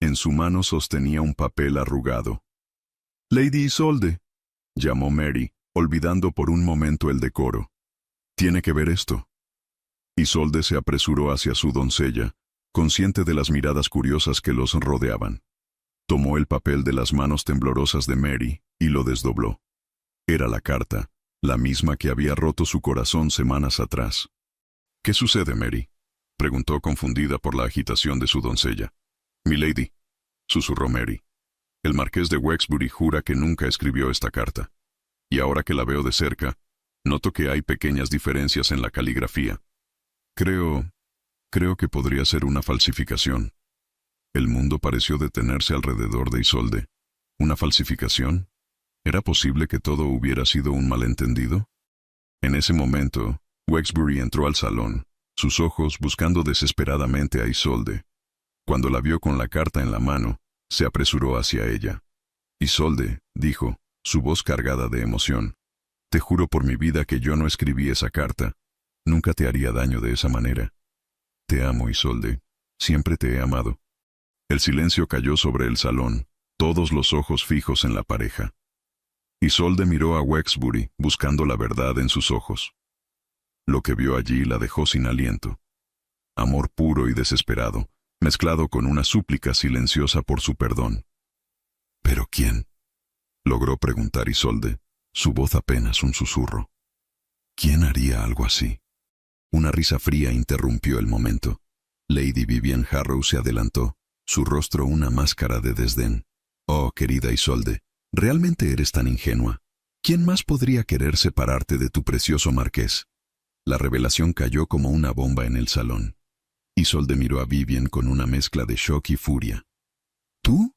En su mano sostenía un papel arrugado. «Lady Isolde», llamó Mary, olvidando por un momento el decoro. «Tiene que ver esto». Isolde se apresuró hacia su doncella, consciente de las miradas curiosas que los rodeaban. Tomó el papel de las manos temblorosas de Mary y lo desdobló. Era la carta, la misma que había roto su corazón semanas atrás. «¿Qué sucede, Mary?», preguntó confundida por la agitación de su doncella. «Milady», susurró Mary. «El marqués de Wexbury jura que nunca escribió esta carta. Y ahora que la veo de cerca, noto que hay pequeñas diferencias en la caligrafía. Creo que podría ser una falsificación». El mundo pareció detenerse alrededor de Isolde. ¿Una falsificación? ¿Era posible que todo hubiera sido un malentendido? En ese momento, Wexbury entró al salón, sus ojos buscando desesperadamente a Isolde. Cuando la vio con la carta en la mano, se apresuró hacia ella. «Isolde», dijo, su voz cargada de emoción, «te juro por mi vida que yo no escribí esa carta. Nunca te haría daño de esa manera. Te amo, Isolde. Siempre te he amado». El silencio cayó sobre el salón, todos los ojos fijos en la pareja. Isolde miró a Wexbury, buscando la verdad en sus ojos. Lo que vio allí la dejó sin aliento. Amor puro y desesperado, mezclado con una súplica silenciosa por su perdón. «¿Pero quién?», logró preguntar Isolde, su voz apenas un susurro. «¿Quién haría algo así?». Una risa fría interrumpió el momento. Lady Vivian Harrow se adelantó, su rostro una máscara de desdén. «Oh, querida Isolde, ¿realmente eres tan ingenua? ¿Quién más podría querer separarte de tu precioso marqués?». La revelación cayó como una bomba en el salón. Isolde miró a Vivian con una mezcla de shock y furia. «¿Tú?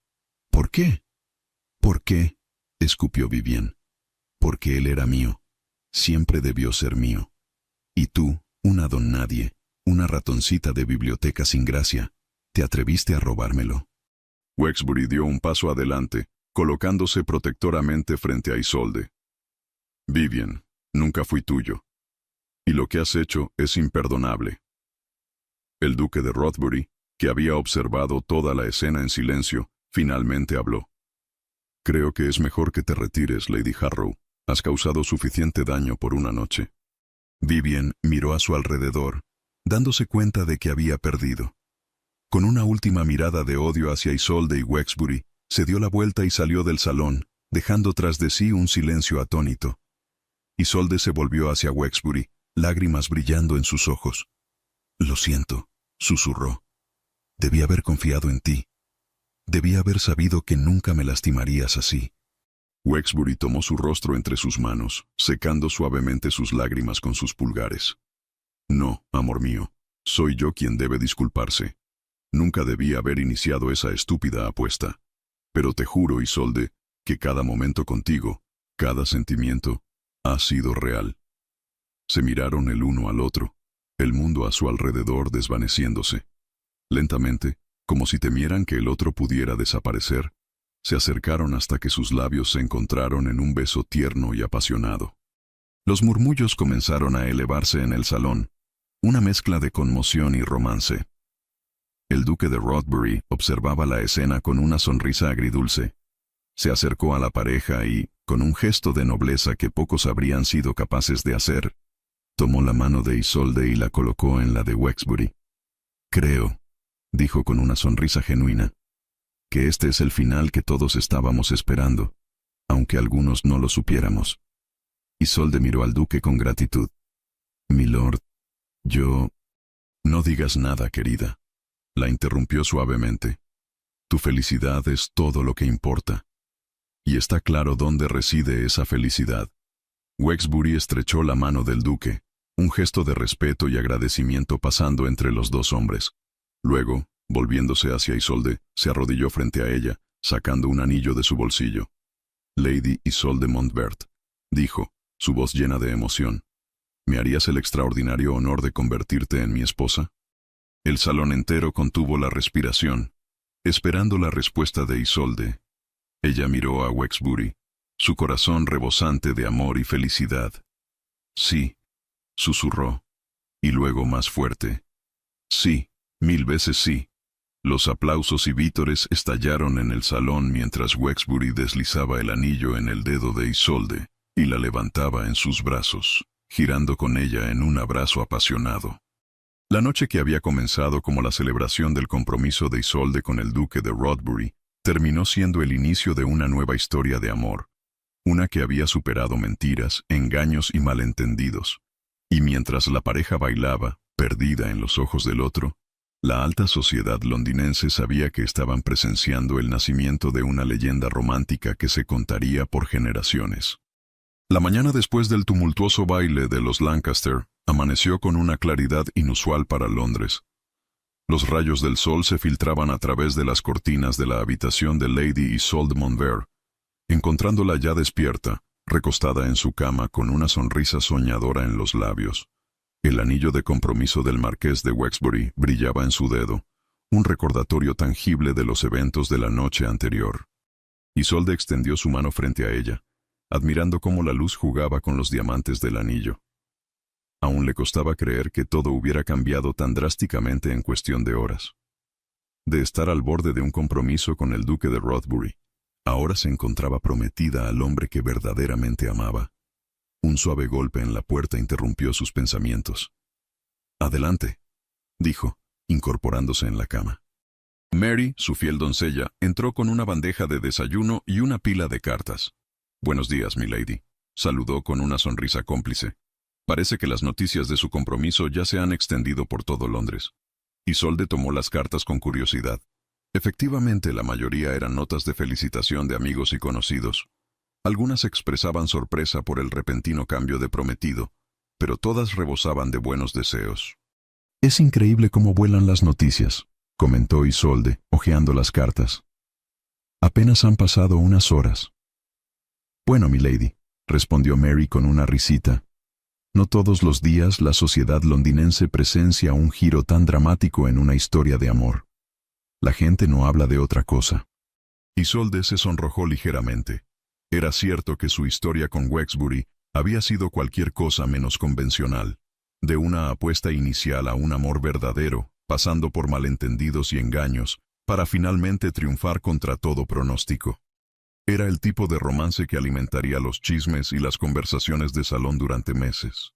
¿Por qué?». «¿Por qué?», escupió Vivian. «Porque él era mío. Siempre debió ser mío. Y tú, una don nadie, una ratoncita de biblioteca sin gracia, te atreviste a robármelo». Wexbury dio un paso adelante, colocándose protectoramente frente a Isolde. «Vivian, nunca fui tuyo. Y lo que has hecho es imperdonable». El duque de Rothbury, que había observado toda la escena en silencio, finalmente habló. «Creo que es mejor que te retires, Lady Harrow. Has causado suficiente daño por una noche». Vivian miró a su alrededor, dándose cuenta de que había perdido. Con una última mirada de odio hacia Isolde y Wexbury, se dio la vuelta y salió del salón, dejando tras de sí un silencio atónito. Isolde se volvió hacia Wexbury, lágrimas brillando en sus ojos. «Lo siento», susurró. «Debí haber confiado en ti. Debí haber sabido que nunca me lastimarías así». Wexbury tomó su rostro entre sus manos, secando suavemente sus lágrimas con sus pulgares. «No, amor mío, soy yo quien debe disculparse. Nunca debí haber iniciado esa estúpida apuesta. Pero te juro, Isolde, que cada momento contigo, cada sentimiento, ha sido real». Se miraron el uno al otro, el mundo a su alrededor desvaneciéndose. Lentamente, como si temieran que el otro pudiera desaparecer, se acercaron hasta que sus labios se encontraron en un beso tierno y apasionado. Los murmullos comenzaron a elevarse en el salón, una mezcla de conmoción y romance. El duque de Rothbury observaba la escena con una sonrisa agridulce. Se acercó a la pareja y, con un gesto de nobleza que pocos habrían sido capaces de hacer, tomó la mano de Isolde y la colocó en la de Wexbury. «Creo», dijo con una sonrisa genuina, «que este es el final que todos estábamos esperando, aunque algunos no lo supiéramos». Isolde miró al duque con gratitud. «Milord, yo...». «No digas nada, querida», la interrumpió suavemente. «Tu felicidad es todo lo que importa. Y está claro dónde reside esa felicidad». Wexbury estrechó la mano del duque, un gesto de respeto y agradecimiento pasando entre los dos hombres. Luego, volviéndose hacia Isolde, se arrodilló frente a ella, sacando un anillo de su bolsillo. «Lady Isolde Montbert», dijo, su voz llena de emoción, «¿me harías el extraordinario honor de convertirte en mi esposa?». El salón entero contuvo la respiración, esperando la respuesta de Isolde. Ella miró a Wexbury, su corazón rebosante de amor y felicidad. «Sí», susurró, y luego más fuerte. «Sí, 1000 veces sí». Los aplausos y vítores estallaron en el salón mientras Wexbury deslizaba el anillo en el dedo de Isolde y la levantaba en sus brazos, girando con ella en un abrazo apasionado. La noche que había comenzado como la celebración del compromiso de Isolde con el duque de Rothbury terminó siendo el inicio de una nueva historia de amor. una que había superado mentiras, engaños y malentendidos. Y mientras la pareja bailaba, perdida en los ojos del otro, la alta sociedad londinense sabía que estaban presenciando el nacimiento de una leyenda romántica que se contaría por generaciones. La mañana después del tumultuoso baile de los Lancaster, amaneció con una claridad inusual para Londres. Los rayos del sol se filtraban a través de las cortinas de la habitación de Lady Isolde Montbert, encontrándola ya despierta, recostada en su cama con una sonrisa soñadora en los labios. El anillo de compromiso del marqués de Wexbury brillaba en su dedo, un recordatorio tangible de los eventos de la noche anterior. Isolde extendió su mano frente a ella, admirando cómo la luz jugaba con los diamantes del anillo. Aún le costaba creer que todo hubiera cambiado tan drásticamente en cuestión de horas. De estar al borde de un compromiso con el duque de Rothbury, ahora se encontraba prometida al hombre que verdaderamente amaba. Un suave golpe en la puerta interrumpió sus pensamientos. «Adelante», dijo, incorporándose en la cama. Mary, su fiel doncella, entró con una bandeja de desayuno y una pila de cartas. «Buenos días, milady», saludó con una sonrisa cómplice. «Parece que las noticias de su compromiso ya se han extendido por todo Londres». Isolde tomó las cartas con curiosidad. Efectivamente, la mayoría eran notas de felicitación de amigos y conocidos. Algunas expresaban sorpresa por el repentino cambio de prometido, pero todas rebosaban de buenos deseos. «Es increíble cómo vuelan las noticias», comentó Isolde, hojeando las cartas. «Apenas han pasado unas horas». «Bueno, milady», respondió Mary con una risita. «No todos los días la sociedad londinense presencia un giro tan dramático en una historia de amor. La gente no habla de otra cosa». Isolde se sonrojó ligeramente. Era cierto que su historia con Wexbury había sido cualquier cosa menos convencional, de una apuesta inicial a un amor verdadero, pasando por malentendidos y engaños, para finalmente triunfar contra todo pronóstico. Era el tipo de romance que alimentaría los chismes y las conversaciones de salón durante meses.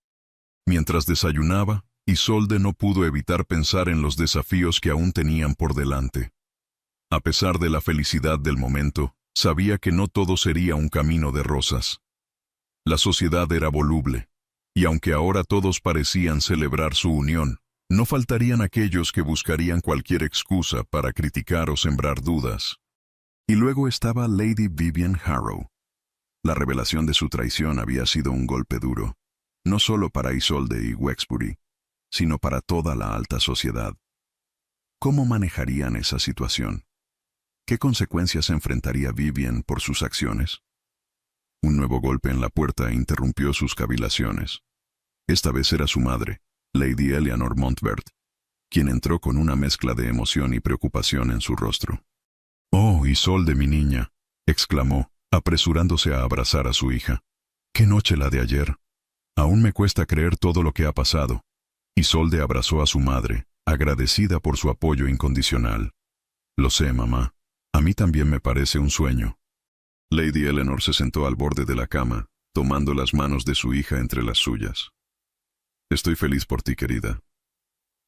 Mientras desayunaba, Isolde no pudo evitar pensar en los desafíos que aún tenían por delante. A pesar de la felicidad del momento, sabía que no todo sería un camino de rosas. La sociedad era voluble, y aunque ahora todos parecían celebrar su unión, no faltarían aquellos que buscarían cualquier excusa para criticar o sembrar dudas. Y luego estaba Lady Vivian Harrow. La revelación de su traición había sido un golpe duro, no solo para Isolde y Wexbury, sino para toda la alta sociedad. ¿Cómo manejarían esa situación? ¿Qué consecuencias enfrentaría Vivian por sus acciones? Un nuevo golpe en la puerta interrumpió sus cavilaciones. Esta vez era su madre, Lady Eleanor Montbert, quien entró con una mezcla de emoción y preocupación en su rostro. «Oh, Isolde, mi niña», exclamó, apresurándose a abrazar a su hija. «¡Qué noche la de ayer! Aún me cuesta creer todo lo que ha pasado». Isolde abrazó a su madre, agradecida por su apoyo incondicional. «Lo sé, mamá. A mí también me parece un sueño». Lady Eleanor se sentó al borde de la cama, tomando las manos de su hija entre las suyas. «Estoy feliz por ti, querida.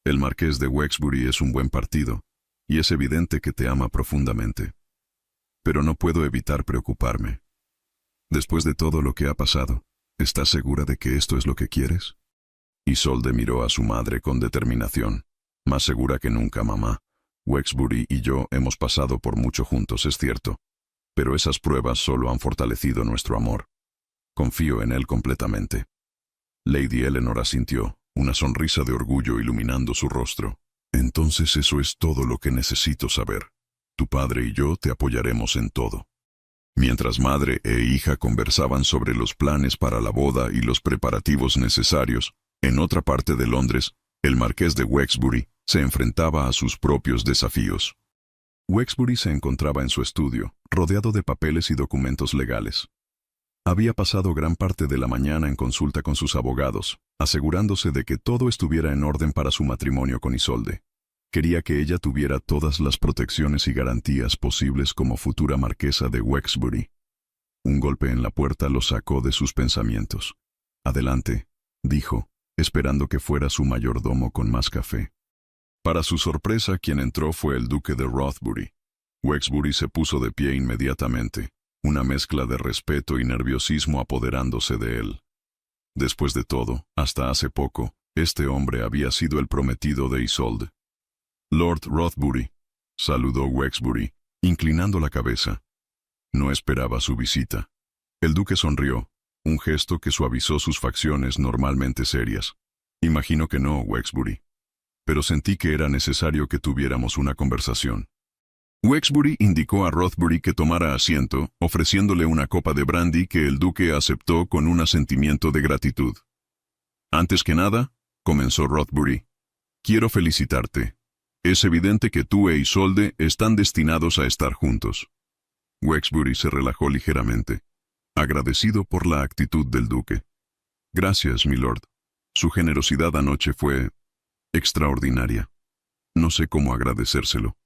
El marqués de Wexbury es un buen partido, y es evidente que te ama profundamente. Pero no puedo evitar preocuparme. Después de todo lo que ha pasado, ¿estás segura de que esto es lo que quieres?» Isolde miró a su madre con determinación. «Más segura que nunca, mamá. Wexbury y yo hemos pasado por mucho juntos, es cierto, pero esas pruebas solo han fortalecido nuestro amor. Confío en él completamente». Lady Eleanor asintió, una sonrisa de orgullo iluminando su rostro. «Entonces eso es todo lo que necesito saber. Tu padre y yo te apoyaremos en todo». Mientras madre e hija conversaban sobre los planes para la boda y los preparativos necesarios, en otra parte de Londres, el marqués de Wexbury se enfrentaba a sus propios desafíos. Wexbury se encontraba en su estudio, rodeado de papeles y documentos legales. Había pasado gran parte de la mañana en consulta con sus abogados, asegurándose de que todo estuviera en orden para su matrimonio con Isolde. Quería que ella tuviera todas las protecciones y garantías posibles como futura marquesa de Wexbury. Un golpe en la puerta lo sacó de sus pensamientos. «Adelante», dijo, esperando que fuera su mayordomo con más café. Para su sorpresa, quien entró fue el duque de Rothbury. Wexbury se puso de pie inmediatamente, una mezcla de respeto y nerviosismo apoderándose de él. Después de todo, hasta hace poco, este hombre había sido el prometido de Isolde. Lord Rothbury, saludó Wexbury, inclinando la cabeza. No esperaba su visita. El duque sonrió, un gesto que suavizó sus facciones normalmente serias. Imagino que no, Wexbury. Pero sentí que era necesario que tuviéramos una conversación. Wexbury indicó a Rothbury que tomara asiento, ofreciéndole una copa de brandy que el duque aceptó con un asentimiento de gratitud. Antes que nada, comenzó Rothbury, quiero felicitarte. Es evidente que tú e Isolde están destinados a estar juntos. Wexbury se relajó ligeramente, agradecido por la actitud del duque. Gracias, milord. Su generosidad anoche fue extraordinaria. No sé cómo agradecérselo.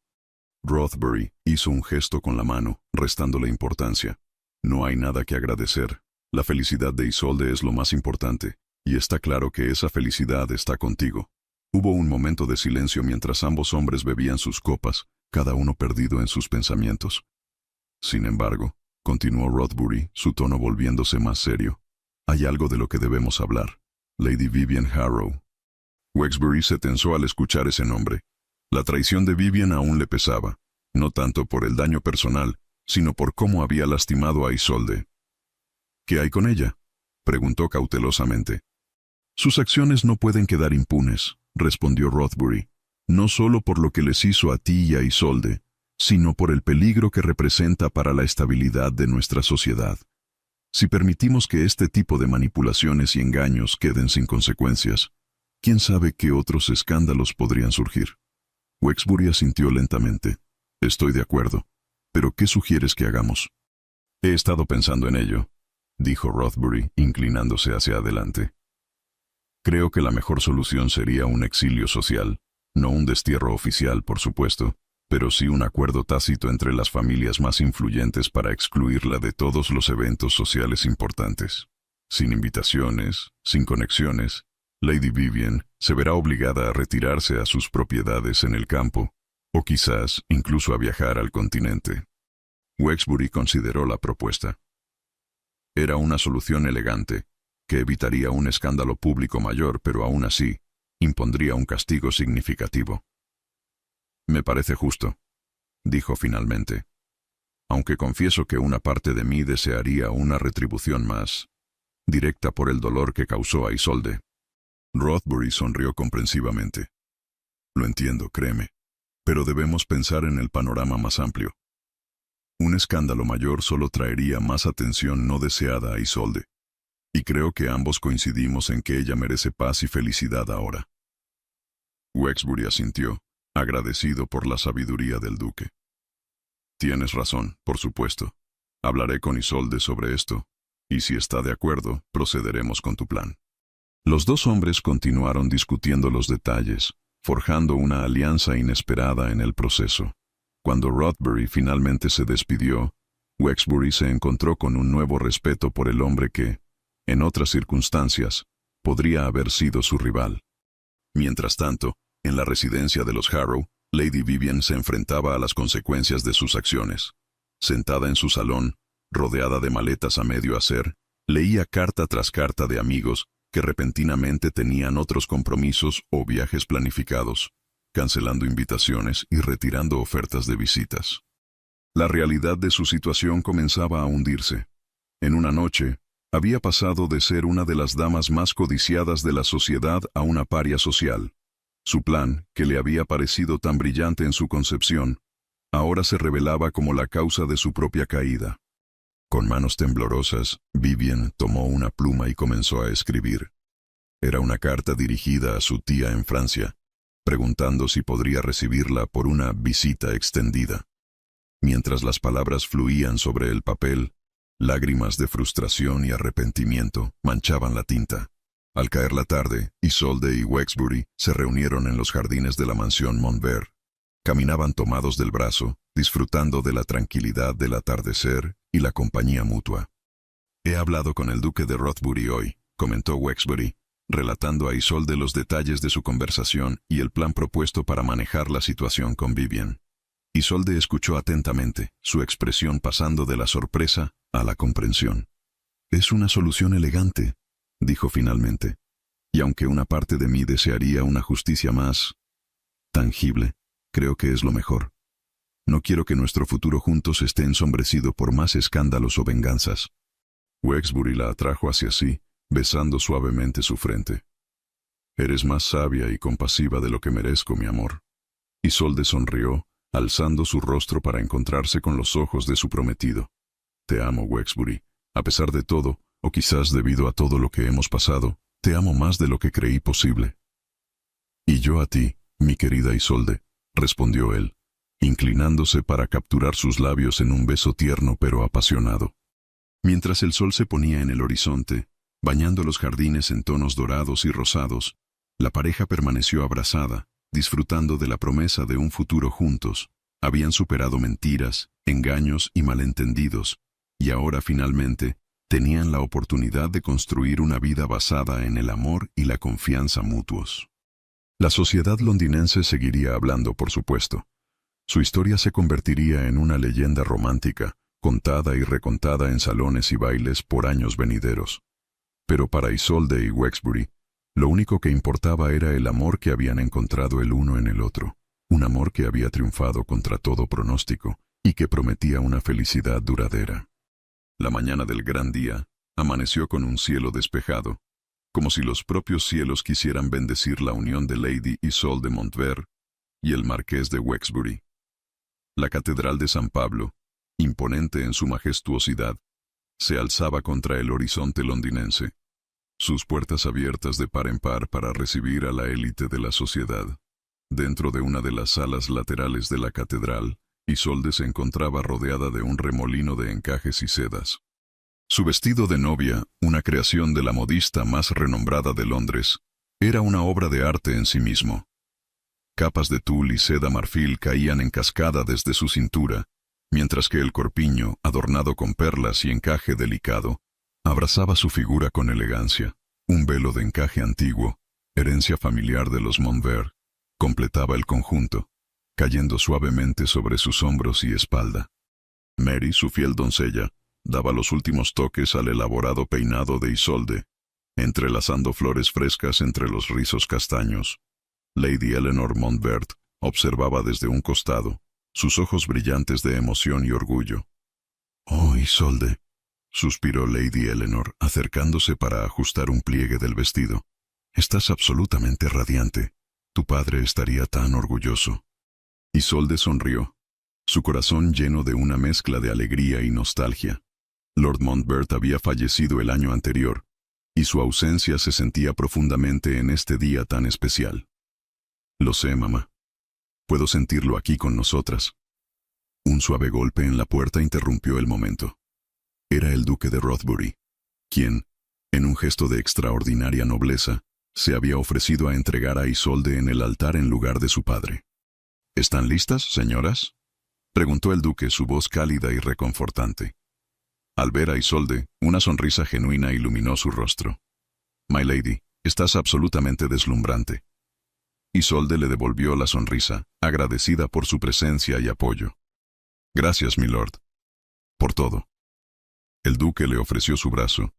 Rothbury hizo un gesto con la mano, restándole importancia. No hay nada que agradecer. La felicidad de Isolde es lo más importante, y está claro que esa felicidad está contigo. Hubo un momento de silencio mientras ambos hombres bebían sus copas, cada uno perdido en sus pensamientos. Sin embargo, continuó Rothbury, su tono volviéndose más serio. Hay algo de lo que debemos hablar. Lady Vivian Harrow. Wexbury se tensó al escuchar ese nombre. La traición de Vivian aún le pesaba, no tanto por el daño personal, sino por cómo había lastimado a Isolde. ¿Qué hay con ella?, preguntó cautelosamente. Sus acciones no pueden quedar impunes, respondió Rothbury, no solo por lo que les hizo a ti y a Isolde, sino por el peligro que representa para la estabilidad de nuestra sociedad. Si permitimos que este tipo de manipulaciones y engaños queden sin consecuencias, ¿quién sabe qué otros escándalos podrían surgir? Wexbury asintió lentamente. Estoy de acuerdo. ¿Pero qué sugieres que hagamos? He estado pensando en ello, dijo Rothbury, inclinándose hacia adelante. Creo que la mejor solución sería un exilio social, no un destierro oficial, por supuesto, pero sí un acuerdo tácito entre las familias más influyentes para excluirla de todos los eventos sociales importantes. Sin invitaciones, sin conexiones, Lady Vivian se verá obligada a retirarse a sus propiedades en el campo, o quizás incluso a viajar al continente. Wexbury consideró la propuesta. Era una solución elegante, que evitaría un escándalo público mayor, pero aún así, impondría un castigo significativo. Me parece justo, dijo finalmente, aunque confieso que una parte de mí desearía una retribución más directa por el dolor que causó a Isolde. Rothbury sonrió comprensivamente. Lo entiendo, créeme, pero debemos pensar en el panorama más amplio. Un escándalo mayor solo traería más atención no deseada a Isolde, y creo que ambos coincidimos en que ella merece paz y felicidad ahora. Wexbury asintió, agradecido por la sabiduría del duque. Tienes razón, por supuesto. Hablaré con Isolde sobre esto, y si está de acuerdo, procederemos con tu plan. Los dos hombres continuaron discutiendo los detalles, forjando una alianza inesperada en el proceso. Cuando Rothbury finalmente se despidió, Wexbury se encontró con un nuevo respeto por el hombre que, en otras circunstancias, podría haber sido su rival. Mientras tanto, en la residencia de los Harrow, Lady Vivian se enfrentaba a las consecuencias de sus acciones. Sentada en su salón, rodeada de maletas a medio hacer, leía carta tras carta de amigos que repentinamente tenían otros compromisos o viajes planificados, cancelando invitaciones y retirando ofertas de visitas. La realidad de su situación comenzaba a hundirse. En una noche, había pasado de ser una de las damas más codiciadas de la sociedad a una paria social. Su plan, que le había parecido tan brillante en su concepción, ahora se revelaba como la causa de su propia caída. Con manos temblorosas, Vivian tomó una pluma y comenzó a escribir. Era una carta dirigida a su tía en Francia, preguntando si podría recibirla por una visita extendida. Mientras las palabras fluían sobre el papel, lágrimas de frustración y arrepentimiento manchaban la tinta. Al caer la tarde, Isolde y Wexbury se reunieron en los jardines de la mansión Montvert. Caminaban tomados del brazo, disfrutando de la tranquilidad del atardecer y la compañía mutua. He hablado con el duque de Rothbury hoy, comentó Wexbury, relatando a Isolde los detalles de su conversación y el plan propuesto para manejar la situación con Vivian. Isolde escuchó atentamente, su expresión pasando de la sorpresa a la comprensión. «Es una solución elegante», dijo finalmente, «y aunque una parte de mí desearía una justicia más tangible, creo que es lo mejor. No quiero que nuestro futuro juntos esté ensombrecido por más escándalos o venganzas». Wexbury la atrajo hacia sí, besando suavemente su frente. «Eres más sabia y compasiva de lo que merezco, mi amor». Isolde sonrió, alzando su rostro para encontrarse con los ojos de su prometido. «Te amo, Wexbury. A pesar de todo, o quizás debido a todo lo que hemos pasado, te amo más de lo que creí posible». «Y yo a ti, mi querida Isolde», respondió él, inclinándose para capturar sus labios en un beso tierno pero apasionado. Mientras el sol se ponía en el horizonte, bañando los jardines en tonos dorados y rosados, la pareja permaneció abrazada, disfrutando de la promesa de un futuro juntos. Habían superado mentiras, engaños y malentendidos, y ahora finalmente tenían la oportunidad de construir una vida basada en el amor y la confianza mutuos. La sociedad londinense seguiría hablando, por supuesto. Su historia se convertiría en una leyenda romántica, contada y recontada en salones y bailes por años venideros. Pero para Isolde y Wexbury, lo único que importaba era el amor que habían encontrado el uno en el otro, un amor que había triunfado contra todo pronóstico y que prometía una felicidad duradera. La mañana del gran día amaneció con un cielo despejado, como si los propios cielos quisieran bendecir la unión de Lady Isolde Montvert y el marqués de Wexbury. La catedral de San Pablo, imponente en su majestuosidad, se alzaba contra el horizonte londinense, sus puertas abiertas de par en par para recibir a la élite de la sociedad. Dentro de una de las salas laterales de la catedral, Isolde se encontraba rodeada de un remolino de encajes y sedas. Su vestido de novia, una creación de la modista más renombrada de Londres, era una obra de arte en sí mismo. Capas de tul y seda marfil caían en cascada desde su cintura, mientras que el corpiño, adornado con perlas y encaje delicado, abrazaba su figura con elegancia. Un velo de encaje antiguo, herencia familiar de los Montvert, completaba el conjunto, cayendo suavemente sobre sus hombros y espalda. Mary, su fiel doncella, daba los últimos toques al elaborado peinado de Isolde, entrelazando flores frescas entre los rizos castaños. Lady Eleanor Montvert observaba desde un costado, sus ojos brillantes de emoción y orgullo. «Oh, Isolde», suspiró Lady Eleanor, acercándose para ajustar un pliegue del vestido. «Estás absolutamente radiante. Tu padre estaría tan orgulloso». Isolde sonrió, su corazón lleno de una mezcla de alegría y nostalgia. Lord Montvert había fallecido el año anterior, y su ausencia se sentía profundamente en este día tan especial. «Lo sé, mamá. Puedo sentirlo aquí con nosotras». Un suave golpe en la puerta interrumpió el momento. Era el duque de Rothbury, quien, en un gesto de extraordinaria nobleza, se había ofrecido a entregar a Isolde en el altar en lugar de su padre. «¿Están listas, señoras?», preguntó el duque, su voz cálida y reconfortante. Al ver a Isolde, una sonrisa genuina iluminó su rostro. «My lady, estás absolutamente deslumbrante». Isolde le devolvió la sonrisa, agradecida por su presencia y apoyo. «Gracias, mi lord. Por todo». El duque le ofreció su brazo,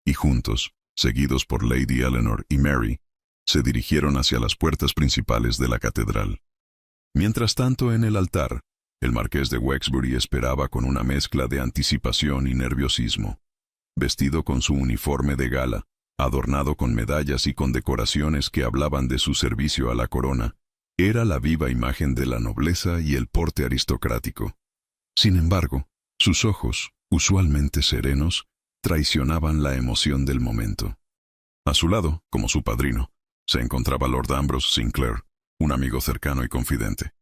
y juntos, seguidos por Lady Eleanor y Mary, se dirigieron hacia las puertas principales de la catedral. Mientras tanto, en el altar, el marqués de Wexbury esperaba con una mezcla de anticipación y nerviosismo. Vestido con su uniforme de gala, adornado con medallas y con decoraciones que hablaban de su servicio a la corona, era la viva imagen de la nobleza y el porte aristocrático. Sin embargo, sus ojos, usualmente serenos, traicionaban la emoción del momento. A su lado, como su padrino, se encontraba Lord Ambrose Sinclair, un amigo cercano y confidente.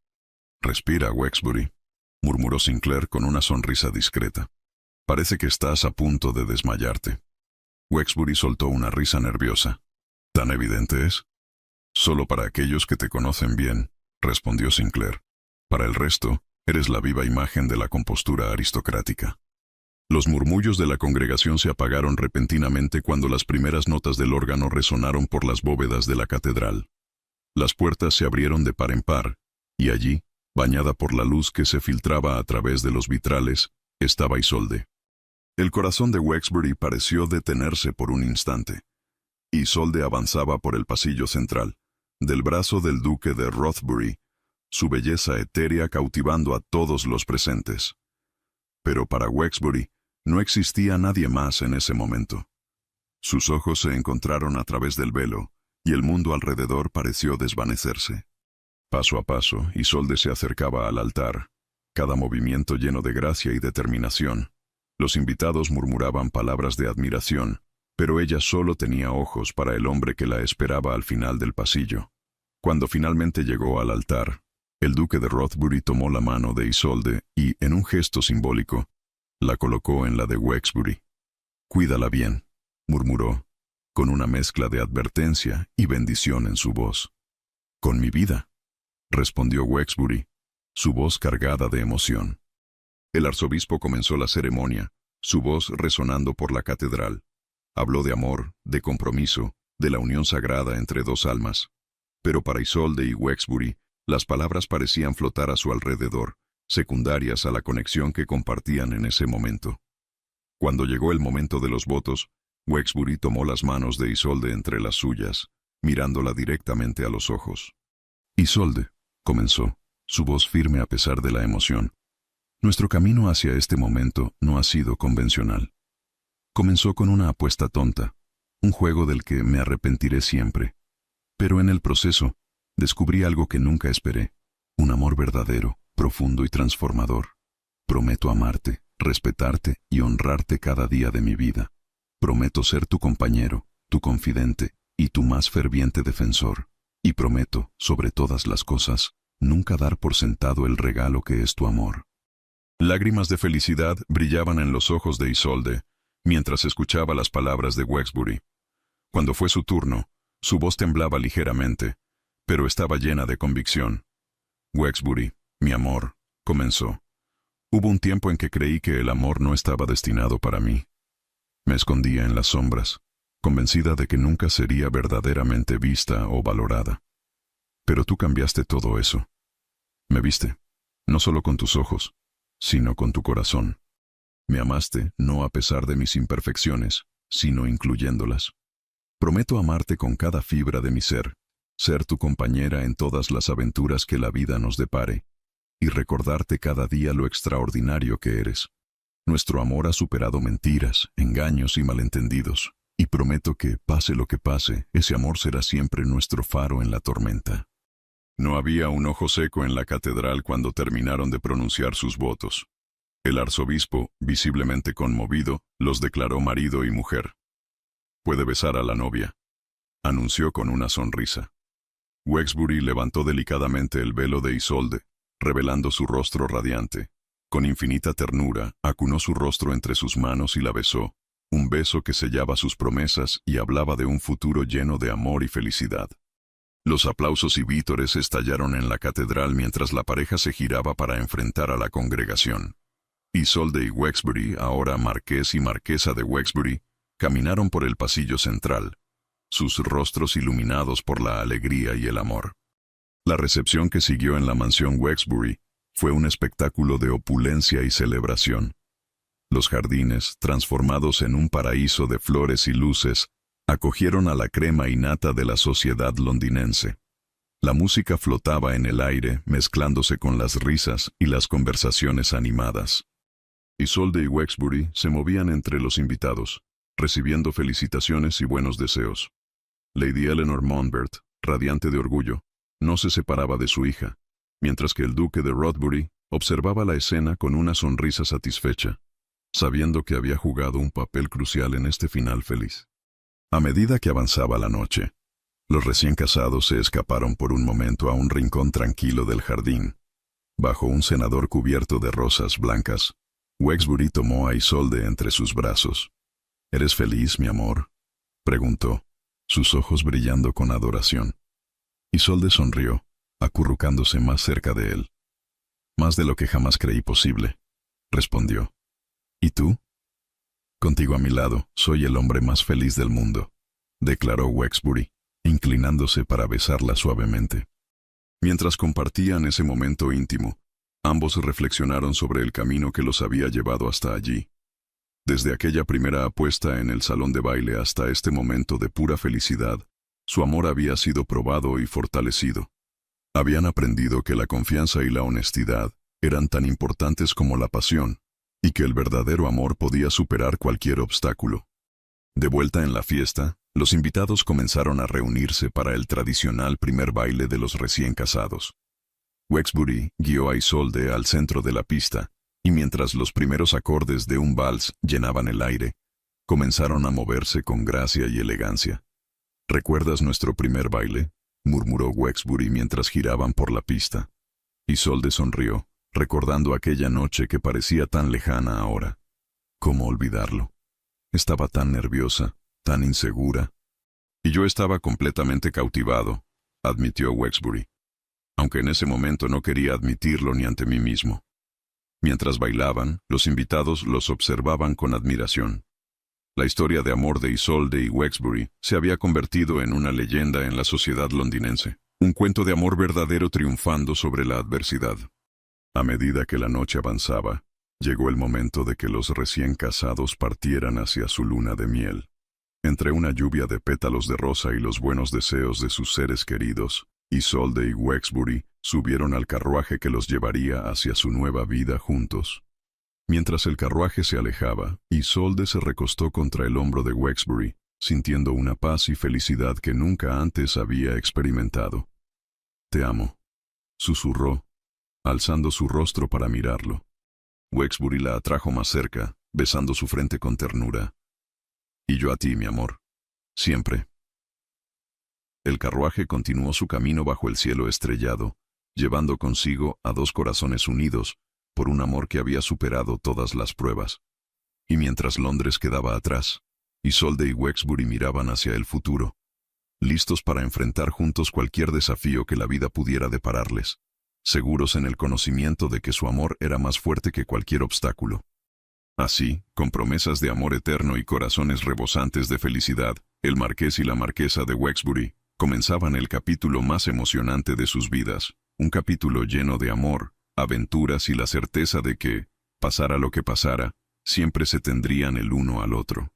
«Respira, Wexbury», murmuró Sinclair con una sonrisa discreta. «Parece que estás a punto de desmayarte». Wexbury soltó una risa nerviosa. «¿Tan evidente es?» «Solo para aquellos que te conocen bien», respondió Sinclair. «Para el resto, eres la viva imagen de la compostura aristocrática». Los murmullos de la congregación se apagaron repentinamente cuando las primeras notas del órgano resonaron por las bóvedas de la catedral. Las puertas se abrieron de par en par, y allí, Bañada por la luz que se filtraba a través de los vitrales, estaba Isolde. El corazón de Wexbury pareció detenerse por un instante. Isolde avanzaba por el pasillo central, del brazo del duque de Rothbury, su belleza etérea cautivando a todos los presentes. Pero para Wexbury no existía nadie más en ese momento. Sus ojos se encontraron a través del velo, y el mundo alrededor pareció desvanecerse. Paso a paso, Isolde se acercaba al altar, cada movimiento lleno de gracia y determinación. Los invitados murmuraban palabras de admiración, pero ella solo tenía ojos para el hombre que la esperaba al final del pasillo. Cuando finalmente llegó al altar, el duque de Rothbury tomó la mano de Isolde y, en un gesto simbólico, la colocó en la de Wexbury. «Cuídala bien», murmuró, con una mezcla de advertencia y bendición en su voz. «Con mi vida», respondió Wexbury, su voz cargada de emoción. El arzobispo comenzó la ceremonia, su voz resonando por la catedral. Habló de amor, de compromiso, de la unión sagrada entre dos almas. Pero para Isolde y Wexbury, las palabras parecían flotar a su alrededor, secundarias a la conexión que compartían en ese momento. Cuando llegó el momento de los votos, Wexbury tomó las manos de Isolde entre las suyas, mirándola directamente a los ojos. «Isolde», comenzó, su voz firme a pesar de la emoción. «Nuestro camino hacia este momento no ha sido convencional. Comenzó con una apuesta tonta, un juego del que me arrepentiré siempre. Pero en el proceso, descubrí algo que nunca esperé, un amor verdadero, profundo y transformador. Prometo amarte, respetarte y honrarte cada día de mi vida. Prometo ser tu compañero, tu confidente y tu más ferviente defensor. Y prometo, sobre todas las cosas, nunca dar por sentado el regalo que es tu amor». Lágrimas de felicidad brillaban en los ojos de Isolde, mientras escuchaba las palabras de Wexbury. Cuando fue su turno, su voz temblaba ligeramente, pero estaba llena de convicción. «Wexbury, mi amor», comenzó. «Hubo un tiempo en que creí que el amor no estaba destinado para mí. Me escondía en las sombras, convencida de que nunca sería verdaderamente vista o valorada. Pero tú cambiaste todo eso. Me viste, no solo con tus ojos, sino con tu corazón. Me amaste no a pesar de mis imperfecciones, sino incluyéndolas. Prometo amarte con cada fibra de mi ser tu compañera en todas las aventuras que la vida nos depare, y recordarte cada día lo extraordinario que eres. Nuestro amor ha superado mentiras, engaños y malentendidos, y prometo que, pase lo que pase, ese amor será siempre nuestro faro en la tormenta». No había un ojo seco en la catedral cuando terminaron de pronunciar sus votos. El arzobispo, visiblemente conmovido, los declaró marido y mujer. «Puede besar a la novia», anunció con una sonrisa. Wexbury levantó delicadamente el velo de Isolde, revelando su rostro radiante. Con infinita ternura, acunó su rostro entre sus manos y la besó, un beso que sellaba sus promesas y hablaba de un futuro lleno de amor y felicidad. Los aplausos y vítores estallaron en la catedral mientras la pareja se giraba para enfrentar a la congregación. Isolde y Wexbury, ahora marqués y marquesa de Wexbury, caminaron por el pasillo central, sus rostros iluminados por la alegría y el amor. La recepción que siguió en la mansión Wexbury fue un espectáculo de opulencia y celebración. Los jardines, transformados en un paraíso de flores y luces, acogieron a la crema innata de la sociedad londinense. La música flotaba en el aire, mezclándose con las risas y las conversaciones animadas. Isolde y Wexbury se movían entre los invitados, recibiendo felicitaciones y buenos deseos. Lady Eleanor Monbert, radiante de orgullo, no se separaba de su hija, mientras que el duque de Rothbury observaba la escena con una sonrisa satisfecha, sabiendo que había jugado un papel crucial en este final feliz. A medida que avanzaba la noche, los recién casados se escaparon por un momento a un rincón tranquilo del jardín. Bajo un cenador cubierto de rosas blancas, Wexbury tomó a Isolde entre sus brazos. «¿Eres feliz, mi amor?», preguntó, sus ojos brillando con adoración. Isolde sonrió, acurrucándose más cerca de él. «Más de lo que jamás creí posible», respondió. «¿Y tú?». «Contigo a mi lado, soy el hombre más feliz del mundo», declaró Wexbury, inclinándose para besarla suavemente. Mientras compartían ese momento íntimo, ambos reflexionaron sobre el camino que los había llevado hasta allí. Desde aquella primera apuesta en el salón de baile hasta este momento de pura felicidad, su amor había sido probado y fortalecido. Habían aprendido que la confianza y la honestidad eran tan importantes como la pasión, y que el verdadero amor podía superar cualquier obstáculo. De vuelta en la fiesta, los invitados comenzaron a reunirse para el tradicional primer baile de los recién casados. Wexbury guió a Isolde al centro de la pista, y mientras los primeros acordes de un vals llenaban el aire, comenzaron a moverse con gracia y elegancia. ¿Recuerdas nuestro primer baile?, murmuró Wexbury mientras giraban por la pista. Isolde sonrió, recordando aquella noche que parecía tan lejana ahora. ¿Cómo olvidarlo? Estaba tan nerviosa, tan insegura. Y yo estaba completamente cautivado, admitió Wexbury, aunque en ese momento no quería admitirlo ni ante mí mismo. Mientras bailaban, los invitados los observaban con admiración. La historia de amor de Isolde y Wexbury se había convertido en una leyenda en la sociedad londinense, un cuento de amor verdadero triunfando sobre la adversidad. A medida que la noche avanzaba, llegó el momento de que los recién casados partieran hacia su luna de miel. Entre una lluvia de pétalos de rosa y los buenos deseos de sus seres queridos, Isolde y Wexbury subieron al carruaje que los llevaría hacia su nueva vida juntos. Mientras el carruaje se alejaba, Isolde se recostó contra el hombro de Wexbury, sintiendo una paz y felicidad que nunca antes había experimentado. «Te amo», susurró, alzando su rostro para mirarlo. Wexbury la atrajo más cerca, besando su frente con ternura. «Y yo a ti, mi amor. Siempre». El carruaje continuó su camino bajo el cielo estrellado, llevando consigo a dos corazones unidos por un amor que había superado todas las pruebas. Y mientras Londres quedaba atrás, Isolde y Wexbury miraban hacia el futuro, listos para enfrentar juntos cualquier desafío que la vida pudiera depararles, seguros en el conocimiento de que su amor era más fuerte que cualquier obstáculo. Así, con promesas de amor eterno y corazones rebosantes de felicidad, el marqués y la marquesa de Wexbury comenzaban el capítulo más emocionante de sus vidas, un capítulo lleno de amor, aventuras y la certeza de que, pasara lo que pasara, siempre se tendrían el uno al otro.